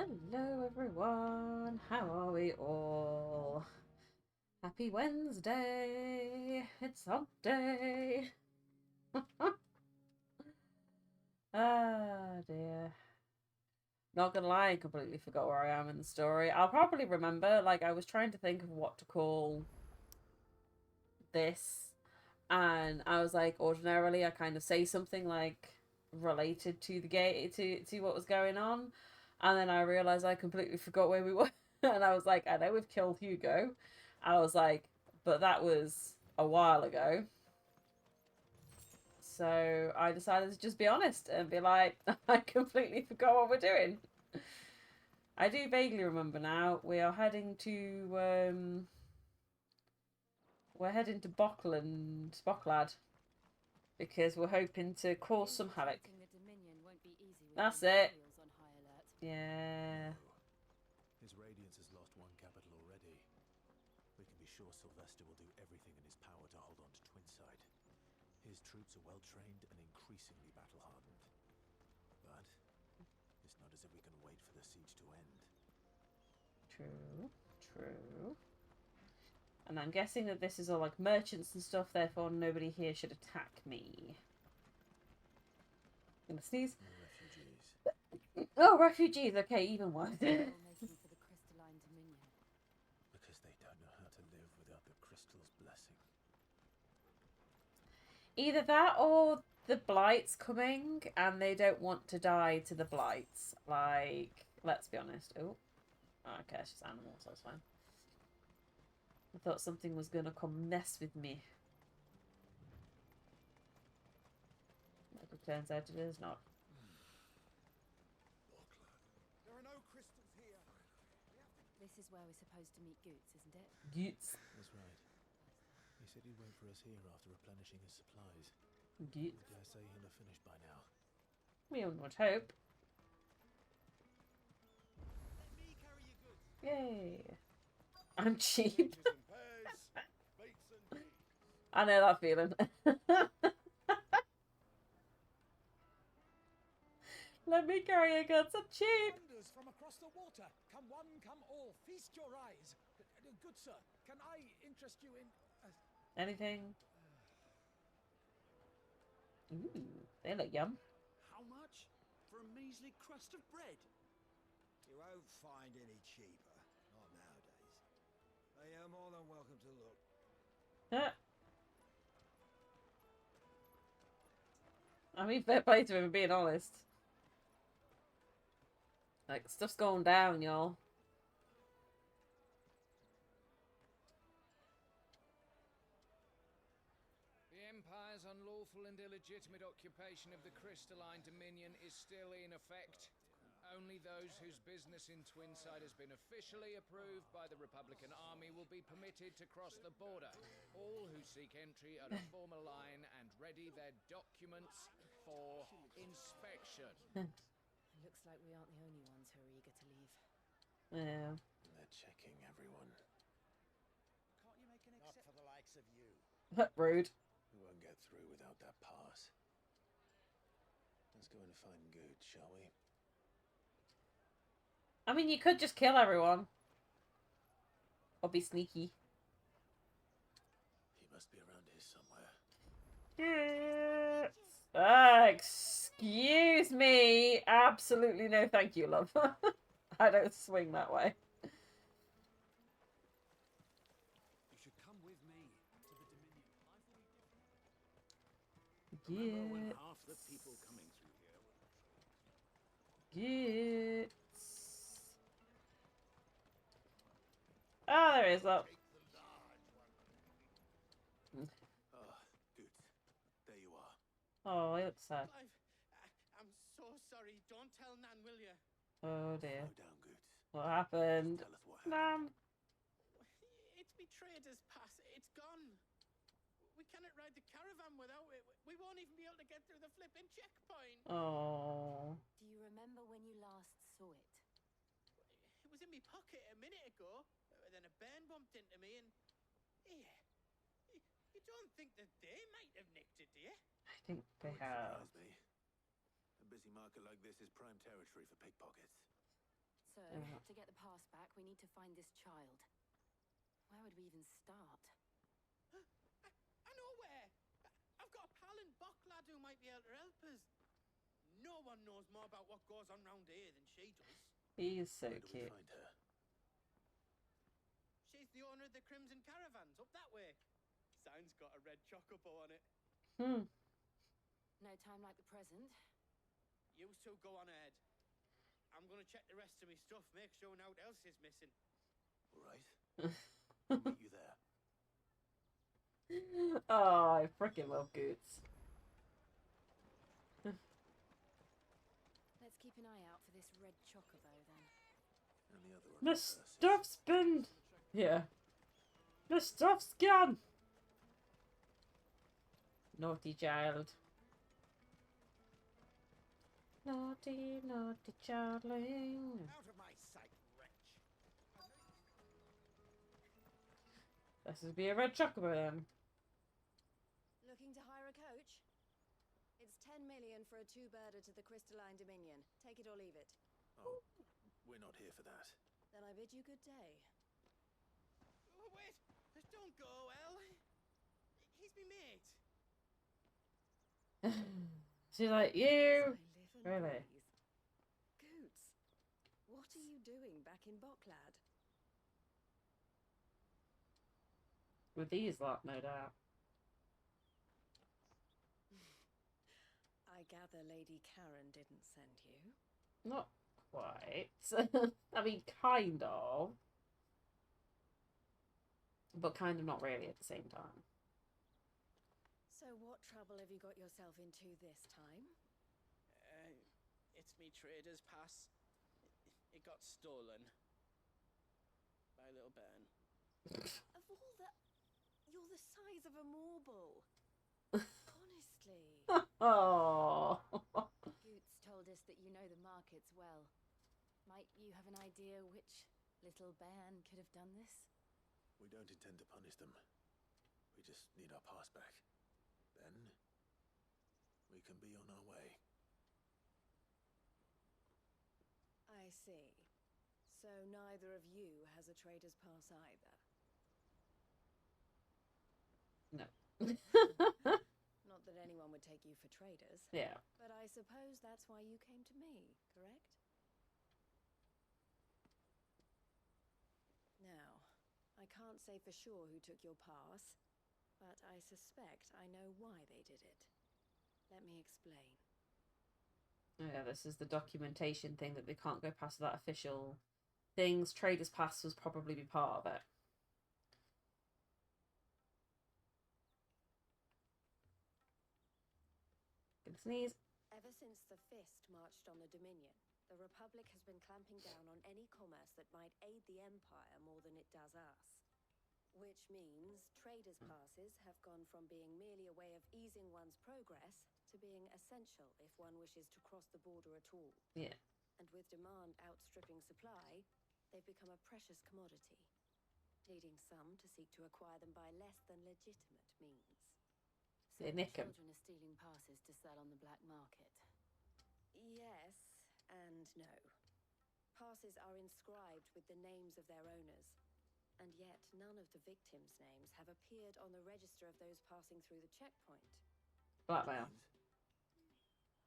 Hello everyone, how are we all? Happy Wednesday! It's hump day! Ah dear. Not gonna lie, I completely forgot where I am in the story. I'll probably remember, like, I was trying to think of what to call this, and I was like, ordinarily I kind of say something like related to the game, to what was going on, and then I realized I completely forgot where we were. And I was like, I know we've killed Hugo. I was like, but that was a while ago. So I decided to just be honest and be like, I completely forgot what we're doing. I do vaguely remember now. We are heading to we're heading to Bocklad because we're hoping to cause some havoc. That's it. Yeah. His Radiance has lost one capital already. We can be sure Sylvester will do everything in his power to hold on to Twinside. His troops are well trained and increasingly battle-hardened. But it's not as if we can wait for the siege to end. True. True. And I'm guessing that this is all like merchants and stuff, therefore nobody here should attack me. I'm gonna sneeze. No refugees. Oh, refugees. Okay, even worse. Because They don't know how to live without the crystal's blessing. Either that or the Blight's coming and they don't want to die to the Blights. Like, let's be honest. Oh, okay, it's just animals, that's fine. I thought something was gonna come mess with me. But it turns out it is not. There are no crystals here. this is where we're supposed to meet Goots, isn't it? Goots. That's right. He said he'd wait for us here after replenishing his supplies. Goots. I dare say he'll have finished by now. We would hope. Let me carry your goods. Yay. I'm cheap. Peaches and pears, beets and peas. I know that feeling. Let me carry your goods. I'm cheap. Wonders from across the water. Come one, come all. Feast your eyes. Good sir, can I interest you in... Anything? Ooh, they look yum. How much? For a measly crust of bread? You won't find any cheaper. Not nowadays. But you're more than welcome to look. I mean, fair play to him, being honest. Like, stuff's going down, y'all. The Empire's unlawful and illegitimate occupation of the Crystalline Dominion is still in effect. Only those whose business in Twinside has been officially approved by the Republican Army will be permitted to cross the border. All who seek entry are to form a line and ready their documents for inspection. Looks like we aren't the only ones who are eager to leave. Yeah. They're checking everyone. Can't you make an Not for the likes of you. Rude. We won't get through without that pass. Let's go and find Good, shall we? I mean, you could just kill everyone. Or be sneaky. He must be around here somewhere. Excuse me. Absolutely no thank you, love. I don't swing that way. You should come with me to the Dominion. Remember when half the people coming through here were... Gits. Ah, there is that. Ah, Good. There you are. Oh, I look sad. I'm so sorry. Don't tell Nan, will you? Oh dear. Slow down, Good. What happened? Tell us what happened. It's me trader's pass. It's gone. We cannot ride the caravan without it. We won't even be able to get through the flipping checkpoint. Oh. Do you remember when you last saw it? It was in my pocket a minute ago. Then a bairn bumped into me and... Here. You don't think that they might have nicked it, do you? I think they Wouldn't have. surprise me. A busy market like this is prime territory for pickpockets. So, to get the pass back, we need to find this child. Where would we even start? I know where! I've got a pal in Bocklad who might be able to help us. No one knows more about what goes on round here than she does. He is so Where do we cute. find her? She's the owner of the Crimson Caravans, up that way. Sign's got a red chocobo on it. Hmm. No time like the present. You two go on ahead. I'm gonna check the rest of my stuff, make sure no one else is missing. All right. I'll meet you there. Oh, I freaking love Goots. Let's keep an eye out for this red chocobo then. And the other one. The is Percy. stuff's been... Yeah. The stuff's gone! Naughty child. Naughty, naughty childling. Out of my sight, wretch. This would be a red chocobo then. Looking to hire a coach? It's 10 million for a two-birder to the Crystalline Dominion. Take it or leave it. Oh, we're not here for that. Then I bid you good day. Oh, wait! Don't go, El. He's my mate. She's like, As I you! live and Really? breathe. Goots, what are you doing back in Bocklad? With these lot, no doubt. I gather Lady Karen didn't send you. Not quite. I mean, kind of. But kind of not really at the same time. So what trouble have you got yourself into this time? It's me trader's pass. It got stolen. By little Ben. Of all the... You're the size of a marble. Honestly. Oh. Goots told us that you know the markets well. Might you have an idea which little bairn could have done this? We don't intend to punish them. We just need our pass back. Then we can be on our way. I see. So neither of you has a trader's pass either. No. Not that anyone would take you for traders. Yeah. But I suppose that's why you came to me, correct? Now, I can't say for sure who took your pass, but I suspect I know why they did it. Let me explain. Yeah, this is the documentation thing that they can't go past that official things. Trader's Pass was probably be part of it. Gonna sneeze. Ever since the Fist marched on the Dominion, the Republic has been clamping down on any commerce that might aid the Empire more than it does us. Which means traders' passes have gone from being merely a way of easing one's progress to being essential if one wishes to cross the border at all. Yeah. And with demand outstripping supply, they've become a precious commodity, leading some to seek to acquire them by less than legitimate means. So They the nick 'em. children are stealing passes to sell on the black market. Yes and no. Passes are inscribed with the names of their owners, and yet none of the victims' names have appeared on the register of those passing through the checkpoint. Blackmail.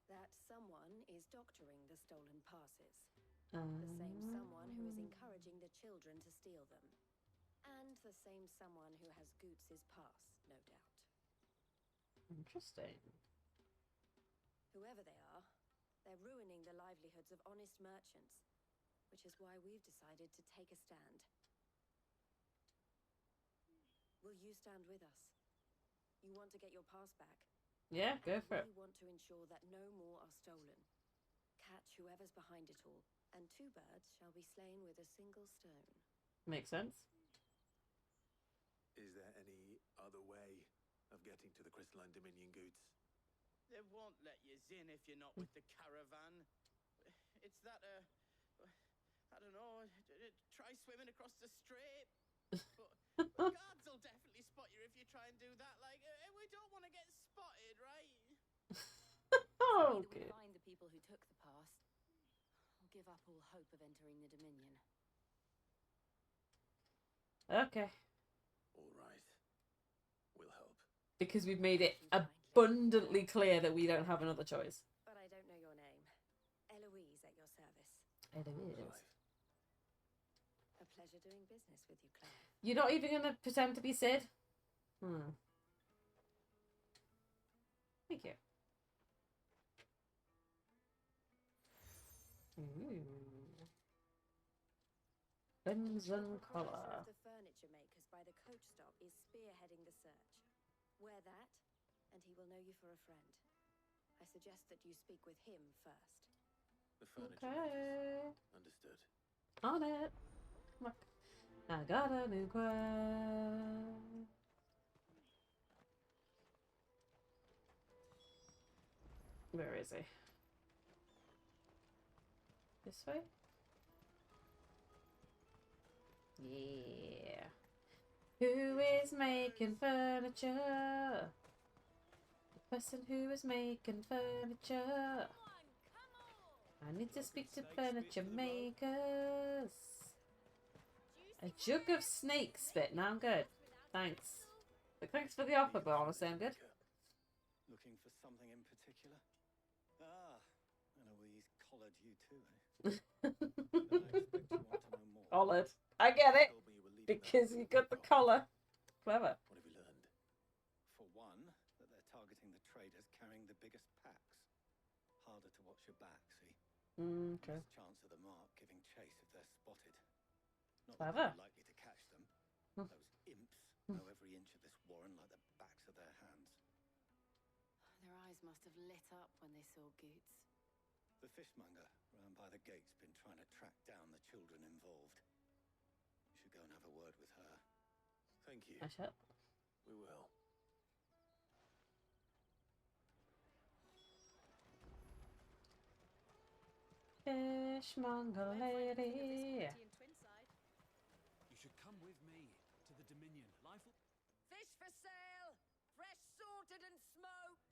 That someone is doctoring the stolen passes. The same someone who is encouraging the children to steal them. And the same someone who has Goots' pass, no doubt. Interesting. Whoever they are, they're ruining the livelihoods of honest merchants, which is why we've decided to take a stand. Will you stand with us? You want to get your pass back? Yeah, go for it. We want to ensure that no more are stolen. Catch whoever's behind it all, and two birds shall be slain with a single stone. Makes sense. Is there any other way of getting to the Crystalline Dominion, Goots? They won't let you in if you're not with the caravan. It's that, I don't know, try swimming across the strait. But guards will definitely spot you if you try and do that. Like, we don't want to get spotted, right? Oh, Either we good. find the people who took the pass, or give up all hope of entering the Dominion. Okay. All right. We'll help. Because we've made it abundantly clear that we don't have another choice. But I don't know your name. Eloise at your service. It is. Clive. A pleasure doing business with you, Clive. You're not even going to pretend to be Sid? Thank you. Ooh. Crimson The collar. proprietor of the furniture makers by the coach stop is spearheading the search. Wear that, and he will know you for a friend. I suggest that you speak with him first. The furniture Okay. makers. Understood. On it. Look. I got a new quest. Where is he? This way? Yeah. Who is making furniture? The person who is making furniture. I need to speak to furniture makers. A jug of snake spit. Now I'm good. Thanks. But thanks for the offer, but honestly, I'm good. Looking for something in particular? Ah, Eloise collared you too, eh? Then I expect you want to know more. Collared. I get it. Told me you were leading Because that you got the group. collar. Clever. What have you learned? For one, that they're targeting the traders carrying the biggest packs. Harder to watch your back, see? Okay. Less chance of the mark giving chase if they're spotted. Not Clever. that they're likely to catch them. Those imps know every inch of this warren like the backs of their hands. Their eyes must have lit up when they saw Goots. The fishmonger round by the gate's been trying to track down the children involved. You should go and have a word with her. Thank you. I shall. We will. Fishmonger lady. You should come with me to the Dominion. Life will... Fish for sale! Fresh sorted and smoked!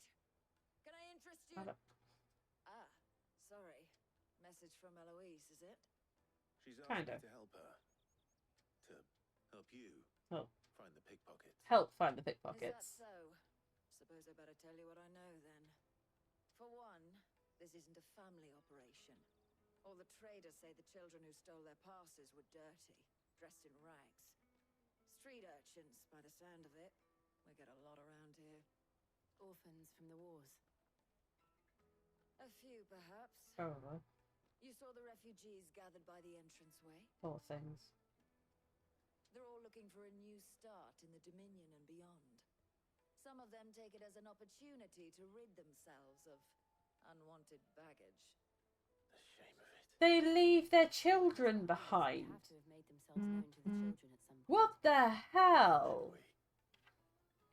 Can I interest you? Hold up. Ah, sorry. Message from Eloise, is it? She's asked Kinda. me to help her. To help you Help. find the pickpockets. Help find the Is that pickpockets. so? Suppose I better tell you what I know then. For one, this isn't a family operation. All the traders say the children who stole their passes were dirty, dressed in rags. Street urchins, by the sound of it. We get a lot around here. Orphans from the wars. A few, perhaps. Probably. You saw the refugees gathered by the entranceway? Poor things. They're all looking for a new start in the Dominion and beyond. Some of them take it as an opportunity to rid themselves of unwanted baggage. The shame of it. They leave their children They behind. have to have made themselves known to the children at some point. What the hell? Wait.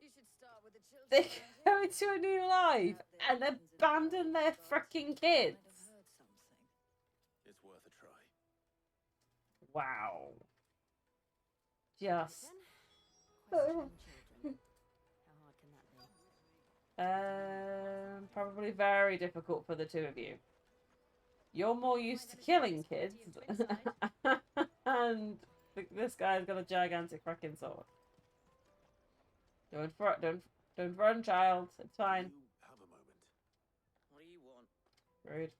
You should start with the children. They around go here. into a new life and abandon their freaking kids. Might have heard something. It's worth a try. Wow. Just. Questioning children. How hard can that be? Probably very difficult for the two of you. You're more used to killing kids, and this guy's got a gigantic fucking sword. Don't run, child. It's fine. You have a moment. What do you want? Rude.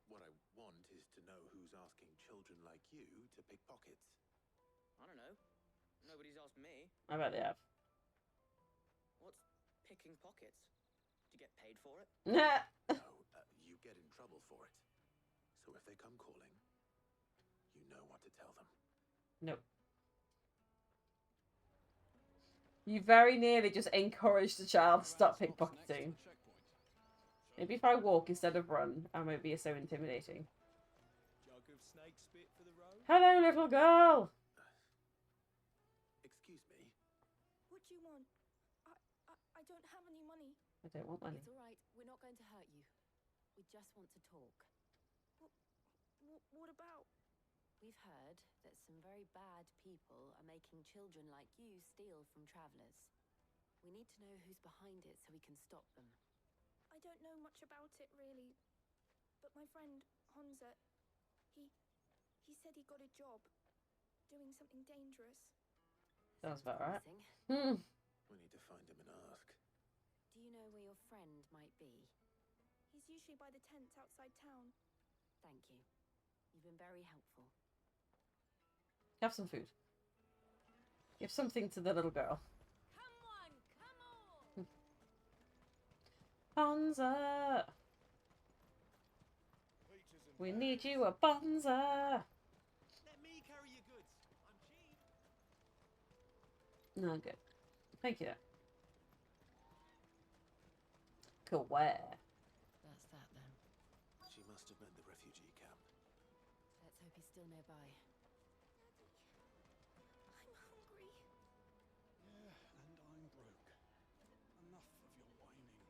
What I want is to know who's asking children like you to pick pockets. I don't know. Nobody's asked me. I bet they have. What's picking pockets? Do you get paid for it? Nah. No, you get in trouble for it. So if they come calling, you know what to tell them. Nope. You very nearly just encouraged the child to stop pickpocketing. Maybe if I walk instead of run, I won't be so intimidating. Jug of snake spit for the road? Hello, little girl. Excuse me. What do you want? I don't have any money. I don't want money. It's all right. We're not going to hurt you. We just want to talk. What about? We've heard that some very bad people are making children like you steal from travelers. We need to know who's behind it so we can stop them. I don't know much about it, really. But my friend, Honza, He said he got a job, doing something dangerous. Sounds about right. Promising. We need to find him and ask. Do you know where your friend might be? He's usually by the tents outside town. Thank you. You've been very helpful. Have some food. Give something to the little girl. Come on, come on! Bonza! We need you a bonza! Let me carry your goods. I'm cheap. No, good. Thank you. Cool. Where? That's that then. She must have meant the refugee camp. Let's hope he's still nearby. I'm hungry. Yeah, and I'm broke. Enough of your whining.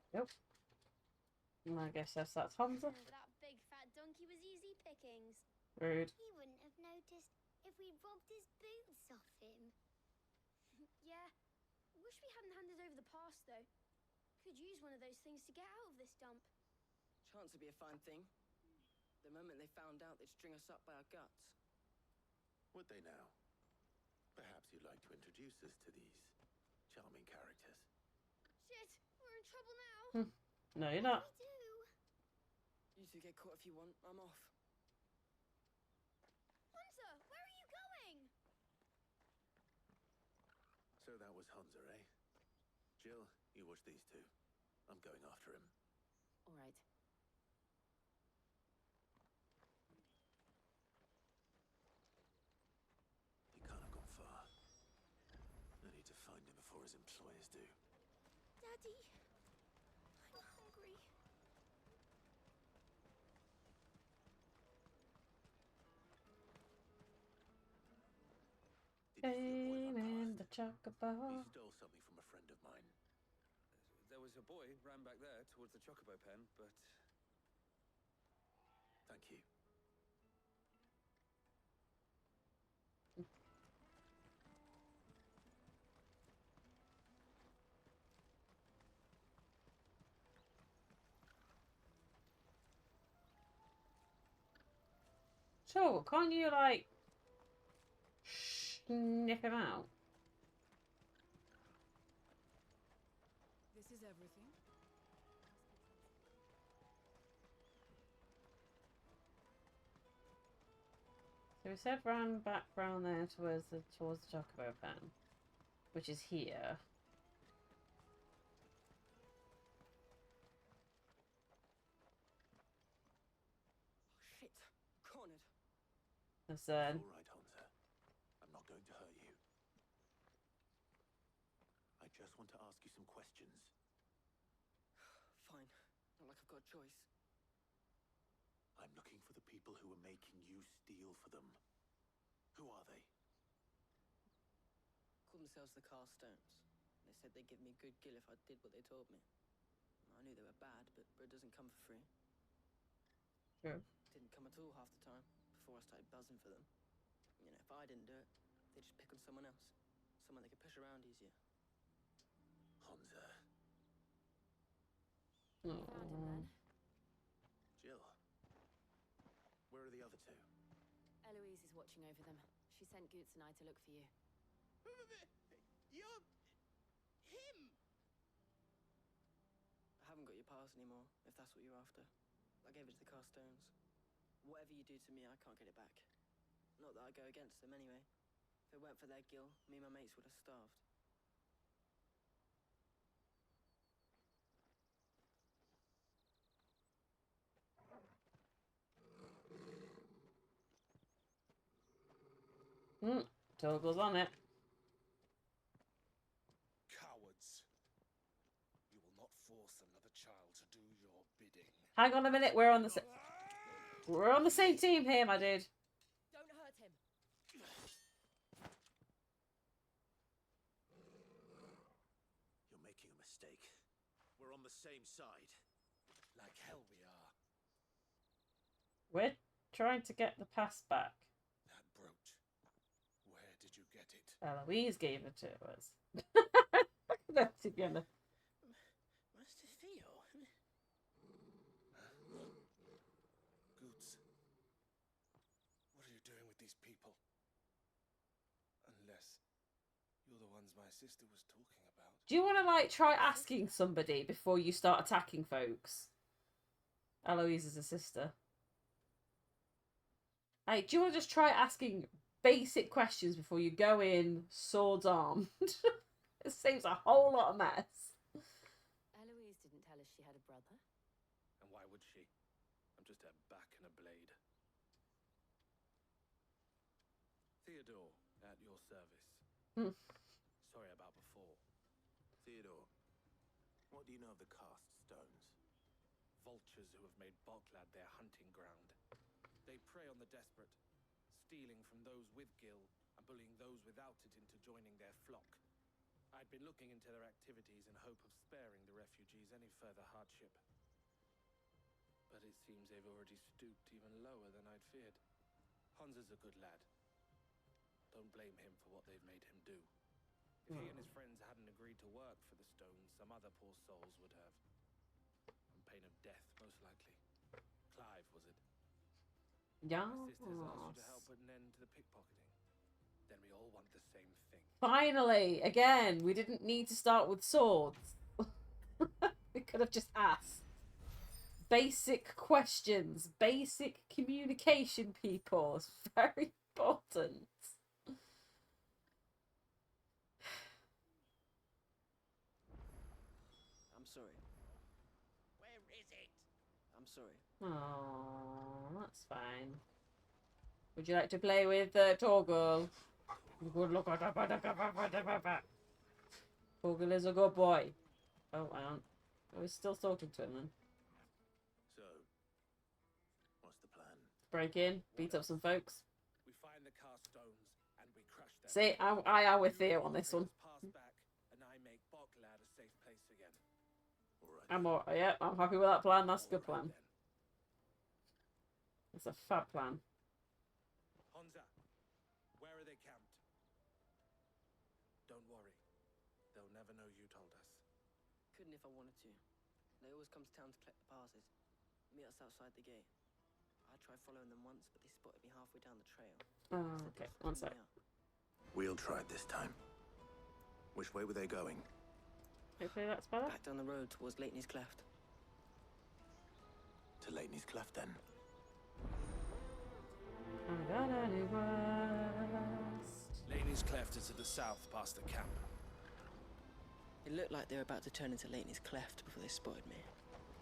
Nope. I guess that's Hamza. That big fat donkey was easy pickings. Rude. He wouldn't have noticed if we robbed his boots off him. Yeah. Wish we hadn't handed over the pass, though. Could use one of those things to get out of this dump. Chance would be a fine thing. The moment they found out, they'd string us up by our guts. Would they now? Perhaps you'd like to introduce us to these charming characters. Shit, we're in trouble now. No, you're not. What do we do? You two get caught if you want. I'm off. Hunter, where are you going? So that was Hunter, eh? Jill, you watch these two. I'm going after him. All right. He can't have gone far. I need to find him before his employers do. Daddy, I'm hungry. Did you see a boy Game run in past? the chocobo. He stole something from a friend of mine. There was a boy ran back there towards the Chocobo pen, but Thank you. So, can't you, like, sniff him out? This is everything. So we said ran back round there towards the chocobo pen, which is here. Shit. Cornered. There's All right, Hunter. I'm not going to hurt you. I just want to ask you some questions. Fine. Not like I've got a choice. I'm looking for the people who are making you steal for them. Who are they? Called themselves the Carstones. They said they'd give me a good gill if I did what they told me. I knew they were bad, but bread doesn't come for free. True. Didn't come at all half the time, before I started buzzing for them. You know, if I didn't do it, they'd just pick on someone else. Someone they could push around easier. Hunter. Found him then. Jill. Where are the other two? Eloise is watching over them. She sent Goots and I to look for you. You're... him! I haven't got your pass anymore, if that's what you're after. I gave it to the Carstones. Whatever you do to me, I can't get it back. Not that I go against them anyway. If it weren't for their gill, me and my mates would have starved. Toggle's on it. Cowards. You will not force another child to do your bidding. Hang on a minute, we're on the same team here, my dude. Don't hurt him. You're making a mistake. We're on the same side. Like hell we are. We're trying to get the pass back. That brooch. Where did you get it? Eloise gave it to us. That's together. Master Theo? Goots, what are you doing with these people? Unless you're the ones my sister was talking about. Do you want to, like, try asking somebody before you start attacking folks? Eloise is a sister. Hey, do you want to just try asking basic questions before you go in swords armed? It saves a whole lot of mess. Eloise didn't tell us she had a brother. And why would she? I'm just a back and a blade. Theodore, at your service. Sorry about before. Theodore, what do you know of the cast stones? Vultures who have made Boklad their hunting ground. They prey on the desperate, stealing from those with gil and bullying those without it into joining their flock. I'd been looking into their activities in hope of sparing the refugees any further hardship. But it seems they've already stooped even lower than I'd feared. Hunza's a good lad. Don't blame him for what they've made him do. If he and his friends hadn't agreed to work for the stones, some other poor souls would have. On pain of death, most likely. Clive, was it? Yeah. My sisters asked you to help put an end to the pickpocketing. Then we all want the same thing. Finally, again, we didn't need to start with swords. We could have just asked. Basic questions, basic communication, people. It's very important. I'm sorry. Where is it? I'm sorry. Oh, that's fine. Would you like to play with Torgal? Good look at Torgal is a good boy. Oh, I don't. I was still talking to him then. So, what's the plan? Break in, beat up some folks. We find the cast stones and we crush them. See, I am with Theo on this one. Pass back and I make Boklad a safe place again. Yeah, I'm happy with that plan. That's a good plan. It's a fab plan. Hunza, where are they camped? Don't worry. They'll never know you told us. Couldn't if I wanted to. They always come to town to collect the passes. Meet us outside the gate. I tried following them once, but they spotted me halfway down the trail. Oh, okay. One sec. We'll try it this time. Which way were they going? Hopefully that's better. Back down the road towards Leitney's Cleft. To Leitney's Cleft, then. Leitney's Cleft is to the south, past the camp. It looked like they were about to turn into Leitney's Cleft before they spotted me.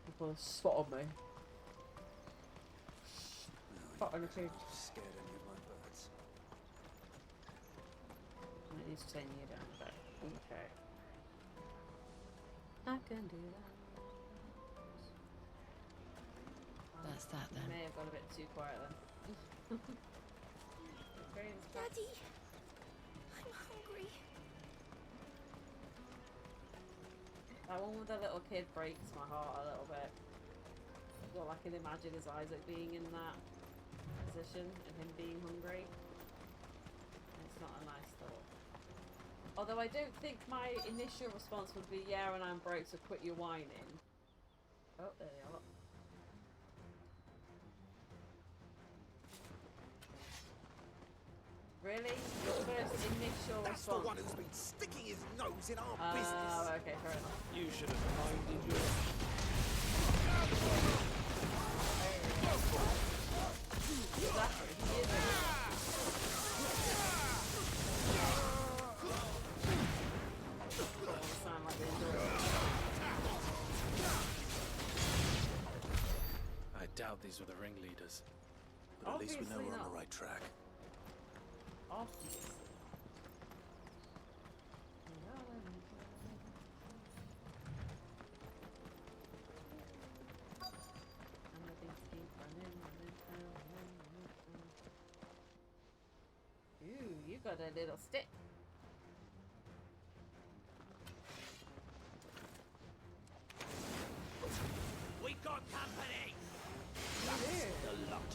People spotted me. Spotted me too. Scared any of my birds. I need to turn you down a bit. Okay. I can do that. That's that then. May have got a bit too quiet then. Daddy, I'm hungry. That one with the little kid breaks my heart a little bit. Well, I can imagine his Isaac being in that position and him being hungry. It's not a nice thought. Although I don't think my initial response would be, yeah, and I'm broke, so quit your whining. Oh, there they are. Really? Your first initial That's the response? one who's been sticking his nose in our business. Oh, okay, fair enough. You should have minded your... Exactly, he is. Doesn't sound like they enjoy it. I doubt these were the ringleaders. But at least we know Obviously we're on not. the right track. Obviously. Ooh, you got a little stick. We got company! The lot.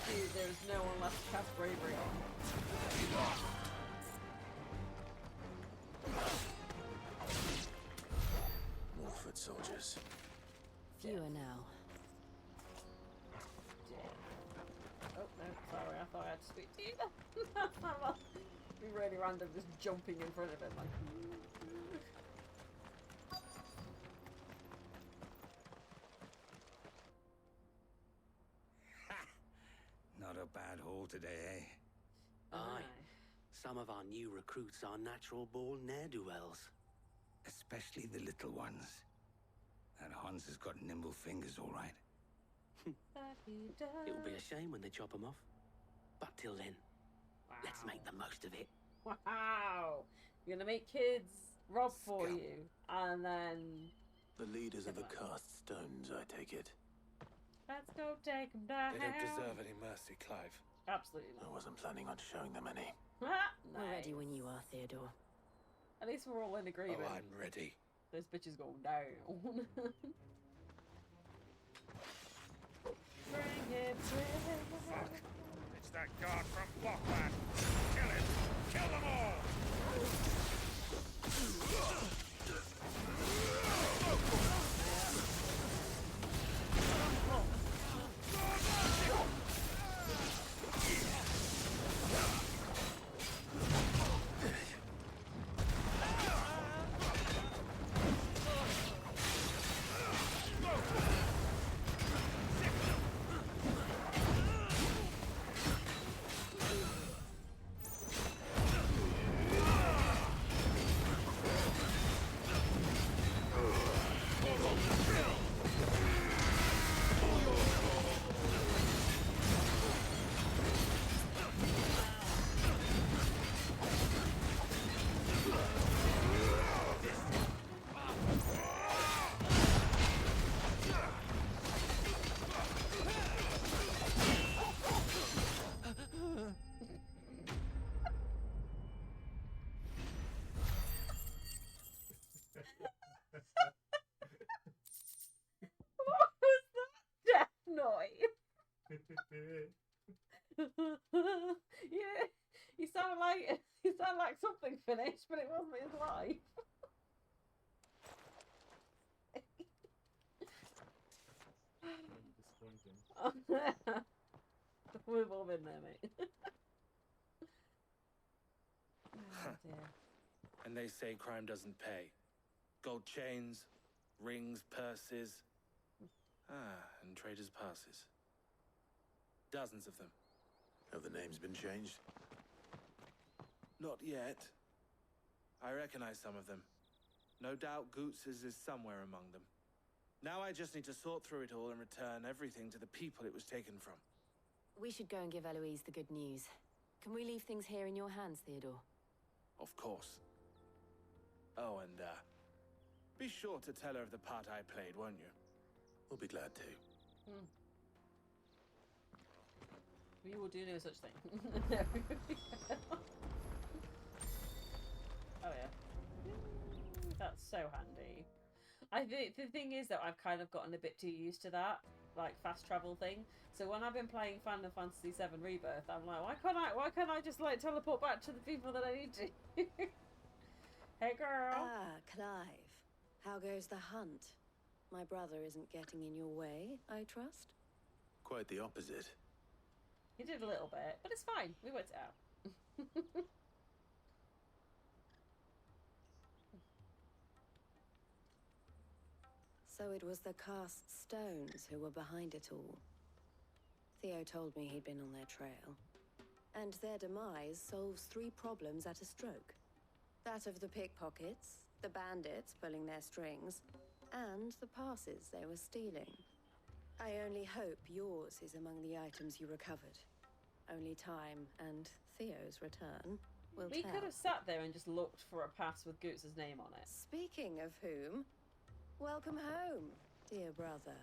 Dude, there's no one left to cast bravery on. More foot soldiers. Fewer now. Oh, no, sorry, I thought I had to speak to you. Be really random, just jumping in front of him, like... Not a bad haul today, eh? Aye. Some of our new recruits are natural-born ne'er-do-wells. Especially the little ones. That Hans has got nimble fingers, all right. It will be a shame when they chop them off. But till then, let's make the most of it. Wow! You're gonna make kids rob for you, and then... The leaders of the cast stones, I take it. Let's go take them down. They don't deserve any mercy, Clive. Absolutely not. I wasn't planning on showing them any. We're ready when you are, Theodore. At least we're all in agreement. Oh, I'm ready. Those bitches going down. Bring it, Fuck! It's that guard from Bocklad! Kill him! Kill them all! What was that death noise? You sound like something finished, but it wasn't his life. We've all been there, mate. Oh, dear. And they say crime doesn't pay. Gold chains, rings, purses. And traders' passes. Dozens of them. Have the names been changed? Not yet. I recognize some of them. No doubt Goots's is somewhere among them. Now I just need to sort through it all and return everything to the people it was taken from. We should go and give Eloise the good news. Can we leave things here in your hands, Theodore? Of course. Oh, and, be sure to tell her of the part I played, won't you? We'll be glad to. We will do no such thing. Oh yeah. That's so handy. The thing is that I've kind of gotten a bit too used to that, like fast travel thing. So when I've been playing Final Fantasy VII Rebirth, I'm like, why can't I just like teleport back to the people that I need to? Hey girl. Ah, Clive. How goes the hunt? My brother isn't getting in your way, I trust? Quite the opposite. He did a little bit, but it's fine. We worked it out. So it was the cast stones who were behind it all. Theo told me he'd been on their trail. And their demise solves 3 problems at a stroke. That of the pickpockets, the bandits pulling their strings, and the passes they were stealing. I only hope yours is among the items you recovered. Only time and Theo's return will We tell. could have sat there and just looked for a pass with Goots' name on it. Speaking of whom, welcome home, dear brother.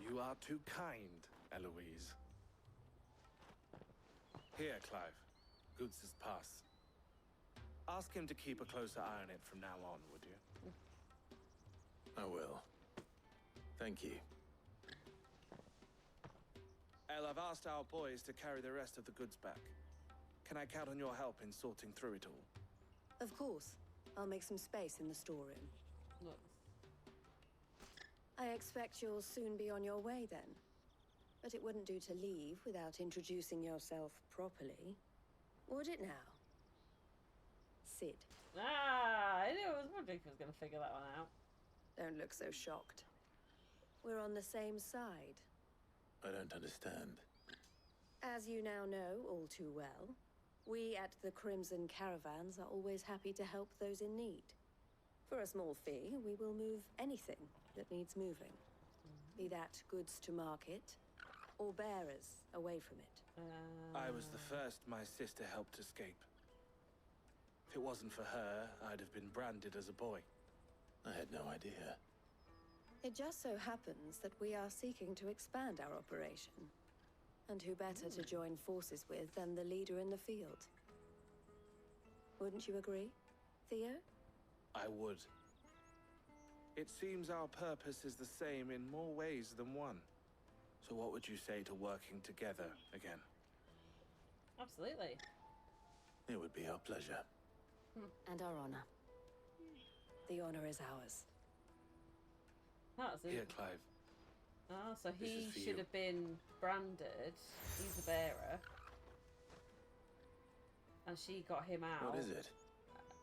You are too kind, Eloise. Here, Clive. Goots' pass. Ask him to keep a closer eye on it from now on, would you? I will. Thank you. El, I've asked our boys to carry the rest of the goods back. Can I count on your help in sorting through it all? Of course. I'll make some space in the storeroom. I expect you'll soon be on your way then. But it wouldn't do to leave without introducing yourself properly. Would it now? Sid. I was wondering if I was going to figure that one out. Don't look so shocked. We're on the same side. I don't understand. As you now know all too well, we at the Crimson Caravans are always happy to help those in need. For a small fee, we will move anything that needs moving. Be that goods to market, or bearers away from it. I was the first my sister helped escape. If it wasn't for her, I'd have been branded as a boy. I had no idea. It just so happens that we are seeking to expand our operation. And who better to join forces with than the leader in the field? Wouldn't you agree, Theo? I would. It seems our purpose is the same in more ways than one. So what would you say to working together again? Absolutely. It would be our pleasure. And our honor. The honor is ours. That's it. Here, Clive. Oh, so This he is for should you. have been branded. He's the bearer. And she got him out. What is it?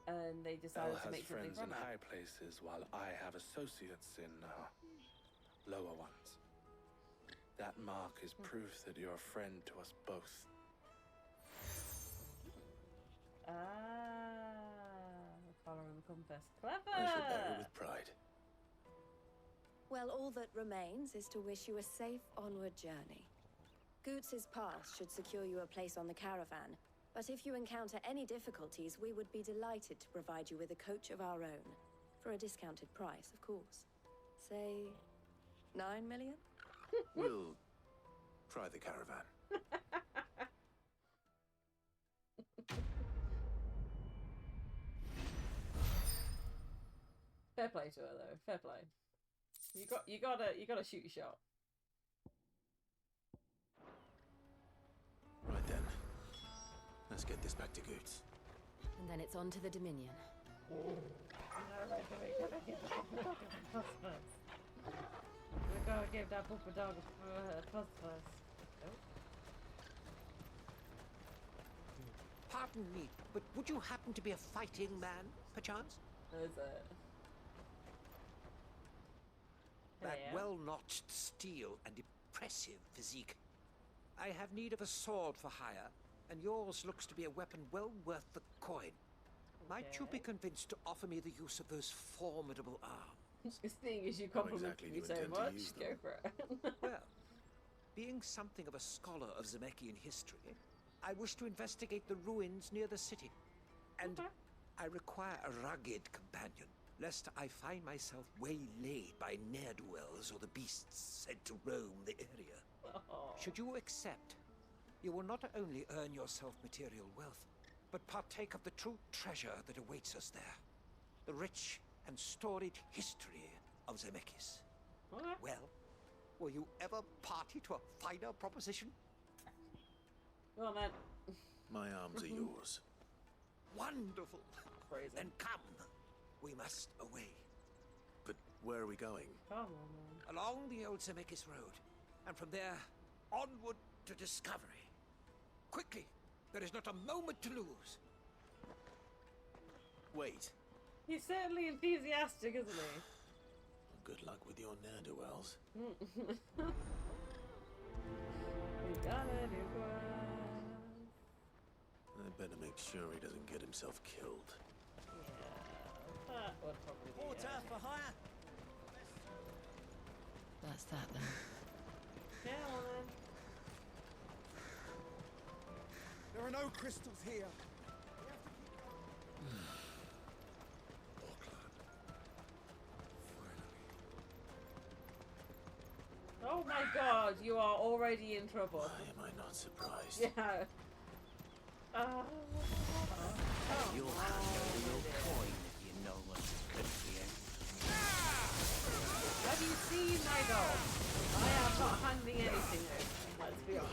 And they Elle decided to has make something friends from in it. high places, while I have associates in lower ones. That mark is proof that you're a friend to us both. Follow the compass. Clever! I shall bear it with pride. Well, all that remains is to wish you a safe onward journey. Goots's pass should secure you a place on the caravan, but if you encounter any difficulties, we would be delighted to provide you with a coach of our own. For a discounted price, of course. Say, 9 million? We'll try the caravan. Fair play to her though. Fair play. You gotta shoot your shot. Right then. Let's get this back to Goots. And then it's on to the Dominion. We gotta give that Poopa dog a plus first. Pardon me, but would you happen to be a fighting man, perchance? Is it? That Yeah. well-notched steel and impressive physique. I have need of a sword for hire, and yours looks to be a weapon well worth the coin. Might you be convinced to offer me the use of those formidable arms? Seeing as you How compliment exactly do me you so intend to much, use go them? for it. Well, being something of a scholar of Zemeckis history, I wish to investigate the ruins near the city. And I require a rugged companion, lest I find myself waylaid by ne'er-do-wells or the beasts said to roam the area. Should you accept, you will not only earn yourself material wealth, but partake of the true treasure that awaits us there. The rich and storied history of Zemeckis. Well, were you ever party to a finer proposition? Go on then. My arms are yours. Wonderful. Then come. We must away. But where are we going? Come on, man. Along the old Zemeckis Road. And from there, onward to discovery. Quickly. There is not a moment to lose. Wait. He's certainly enthusiastic, isn't he? Good luck with your ne'er-do-wells. We gotta do I better make sure he doesn't get himself killed. that would probably be Water for hire. That's that then. Yeah, well then. There are no crystals here. Oh my god, you are already in trouble. Why am I not surprised? Yeah. You'll have no coin if you know what's good for you. Have you seen my dog? I am not handing anything over. Let's be honest.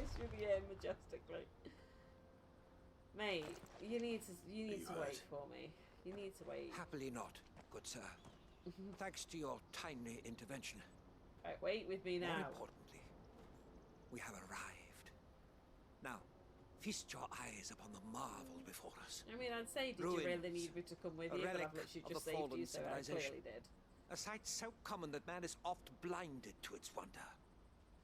flies through the air majestically. Mate, you need to wait for me. You need to wait. Happily not, good sir. Thanks to your timely intervention. Right, wait with me now. More importantly, we have arrived. Now, feast your eyes upon the marvel before us. I mean, I'd say, did you really need me to come with you? But I've literally just saved you, so I clearly did. A sight so common that man is oft blinded to its wonder.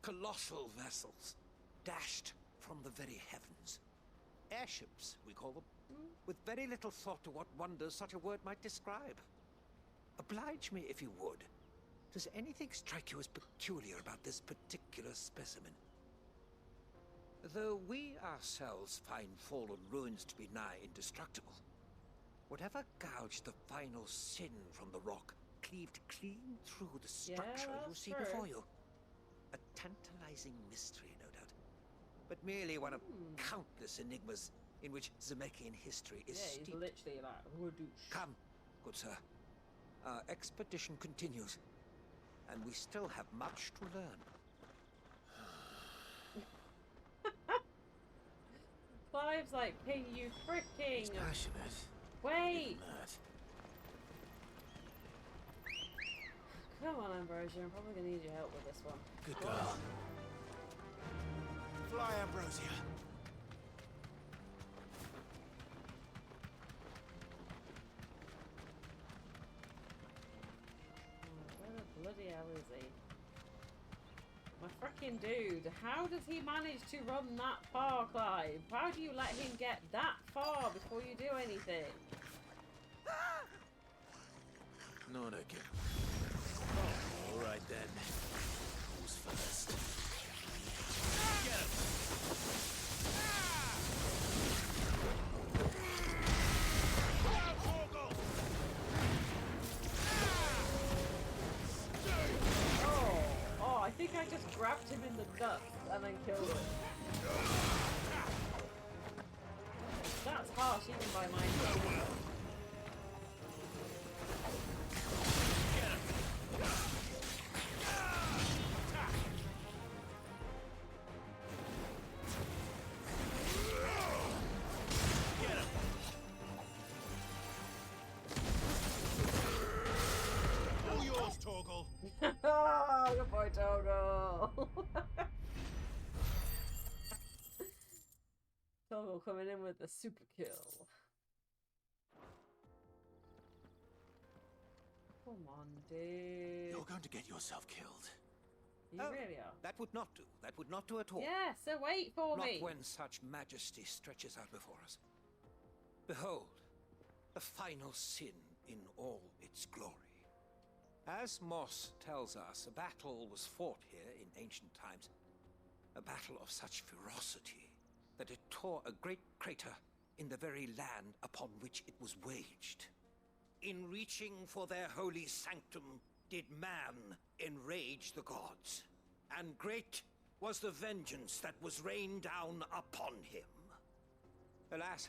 Colossal vessels, dashed from the very heavens. Airships, we call them, with very little thought to what wonders such a word might describe. Oblige me if you would. Does anything strike you as peculiar about this particular specimen? Though we ourselves find fallen ruins to be nigh indestructible, whatever gouged the final sin from the rock cleaved clean through the structure you see before you. A tantalizing mystery, no doubt, but merely one of countless enigmas in which Zemeckis history is steeped. He's literally like, whoosh. Come, good sir. Our expedition continues, and we still have much to learn. Clive's like, can you freaking... He's passionate. Wait! Even that. Come on, Ambrosia, I'm probably gonna need your help with this one. Good girl. Fly, Ambrosia. Where the bloody hell is he? My freaking dude, how does he manage to run that far, Clive? How do you let him get that far before you do anything? Not again. All right then. Who's first? Get him! Oh, I think I just grabbed him in the nuts and then killed him. That's harsh even by my standards. Oh, good boy, Toggle. Toggle coming in with the super kill. Come on, dude. You're going to get yourself killed. You really are. That would not do. That would not do at all. Yeah, so wait for not me. Not when such majesty stretches out before us. Behold, the final sin in all its glory. As Moss tells us, a battle was fought here in ancient times. A battle of such ferocity that it tore a great crater in the very land upon which it was waged. In reaching for their holy sanctum, did man enrage the gods. And great was the vengeance that was rained down upon him. Alas,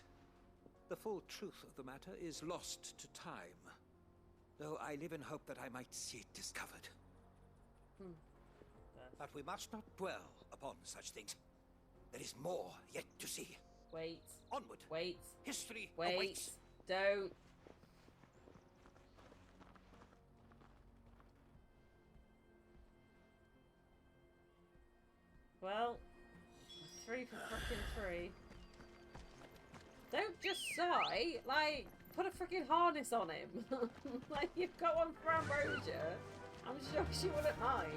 the full truth of the matter is lost to time. Though I live in hope that I might see it discovered. But we must not dwell upon such things. There is more yet to see. Wait. Onward. Wait. History Wait. awaits. Don't. Well, 3 for frickin' 3. Don't just sigh, like, put a freaking harness on him. Like, you've got one for Ambrosia. I'm sure she wouldn't mind.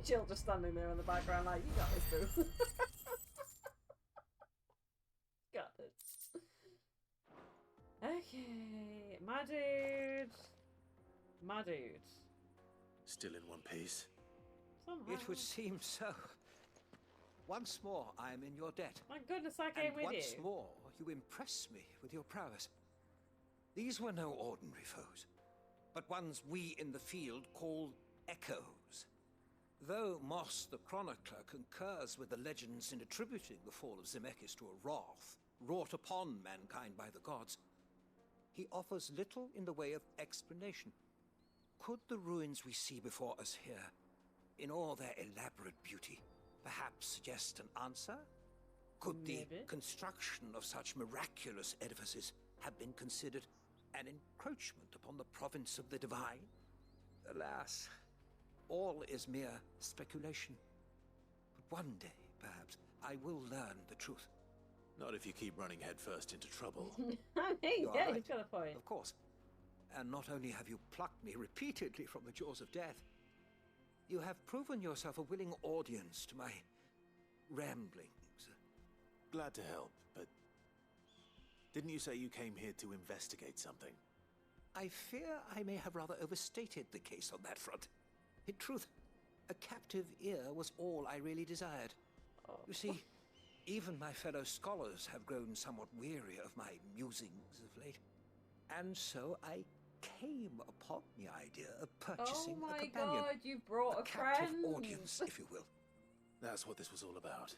Jill just standing there in the background like, you got this, boo. Got this. Okay, my dude. My dude. Still in one piece. Somehow. It would seem so. Once more, I am in your debt. My goodness, I came and with once you. more, you impress me with your prowess. These were no ordinary foes, but ones we in the field call echoes. Though Moss the Chronicler concurs with the legends in attributing the fall of Zemeckis to a wrath wrought upon mankind by the gods, he offers little in the way of explanation. Could the ruins we see before us here, in all their elaborate beauty, perhaps suggest an answer? Could the construction of such miraculous edifices have been considered an encroachment upon the province of the divine? Alas, all is mere speculation. But one day, perhaps, I will learn the truth. Not if you keep running headfirst into trouble. I mean, You are yeah, right. you've got a point. Of course. And not only have you plucked me repeatedly from the jaws of death, you have proven yourself a willing audience to my ramblings. Glad to help, but didn't you say you came here to investigate something? I fear I may have rather overstated the case on that front. In truth, a captive ear was all I really desired. You see, even my fellow scholars have grown somewhat weary of my musings of late. And so I came upon the idea of purchasing Oh a my companion. god, you brought a captive friend. audience, if you will. That's what this was all about.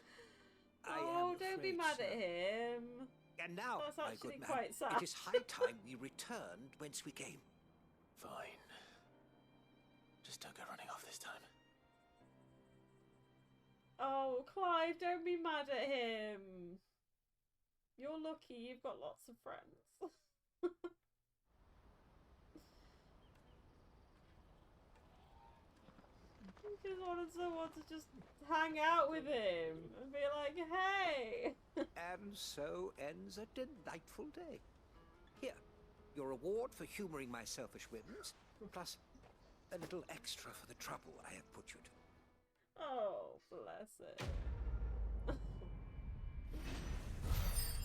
Oh, don't be mad at him. And now, That's my actually good man, quite sad. it is high time we returned whence we came. Fine. Just don't go running off this time. Oh, Clive, don't be mad at him. You're lucky you've got lots of friends. I just wanted someone to just hang out with him and be like, hey. And so ends a delightful day. Here, your reward for humoring my selfish whims, plus a little extra for the trouble I have put you to. Oh, bless it.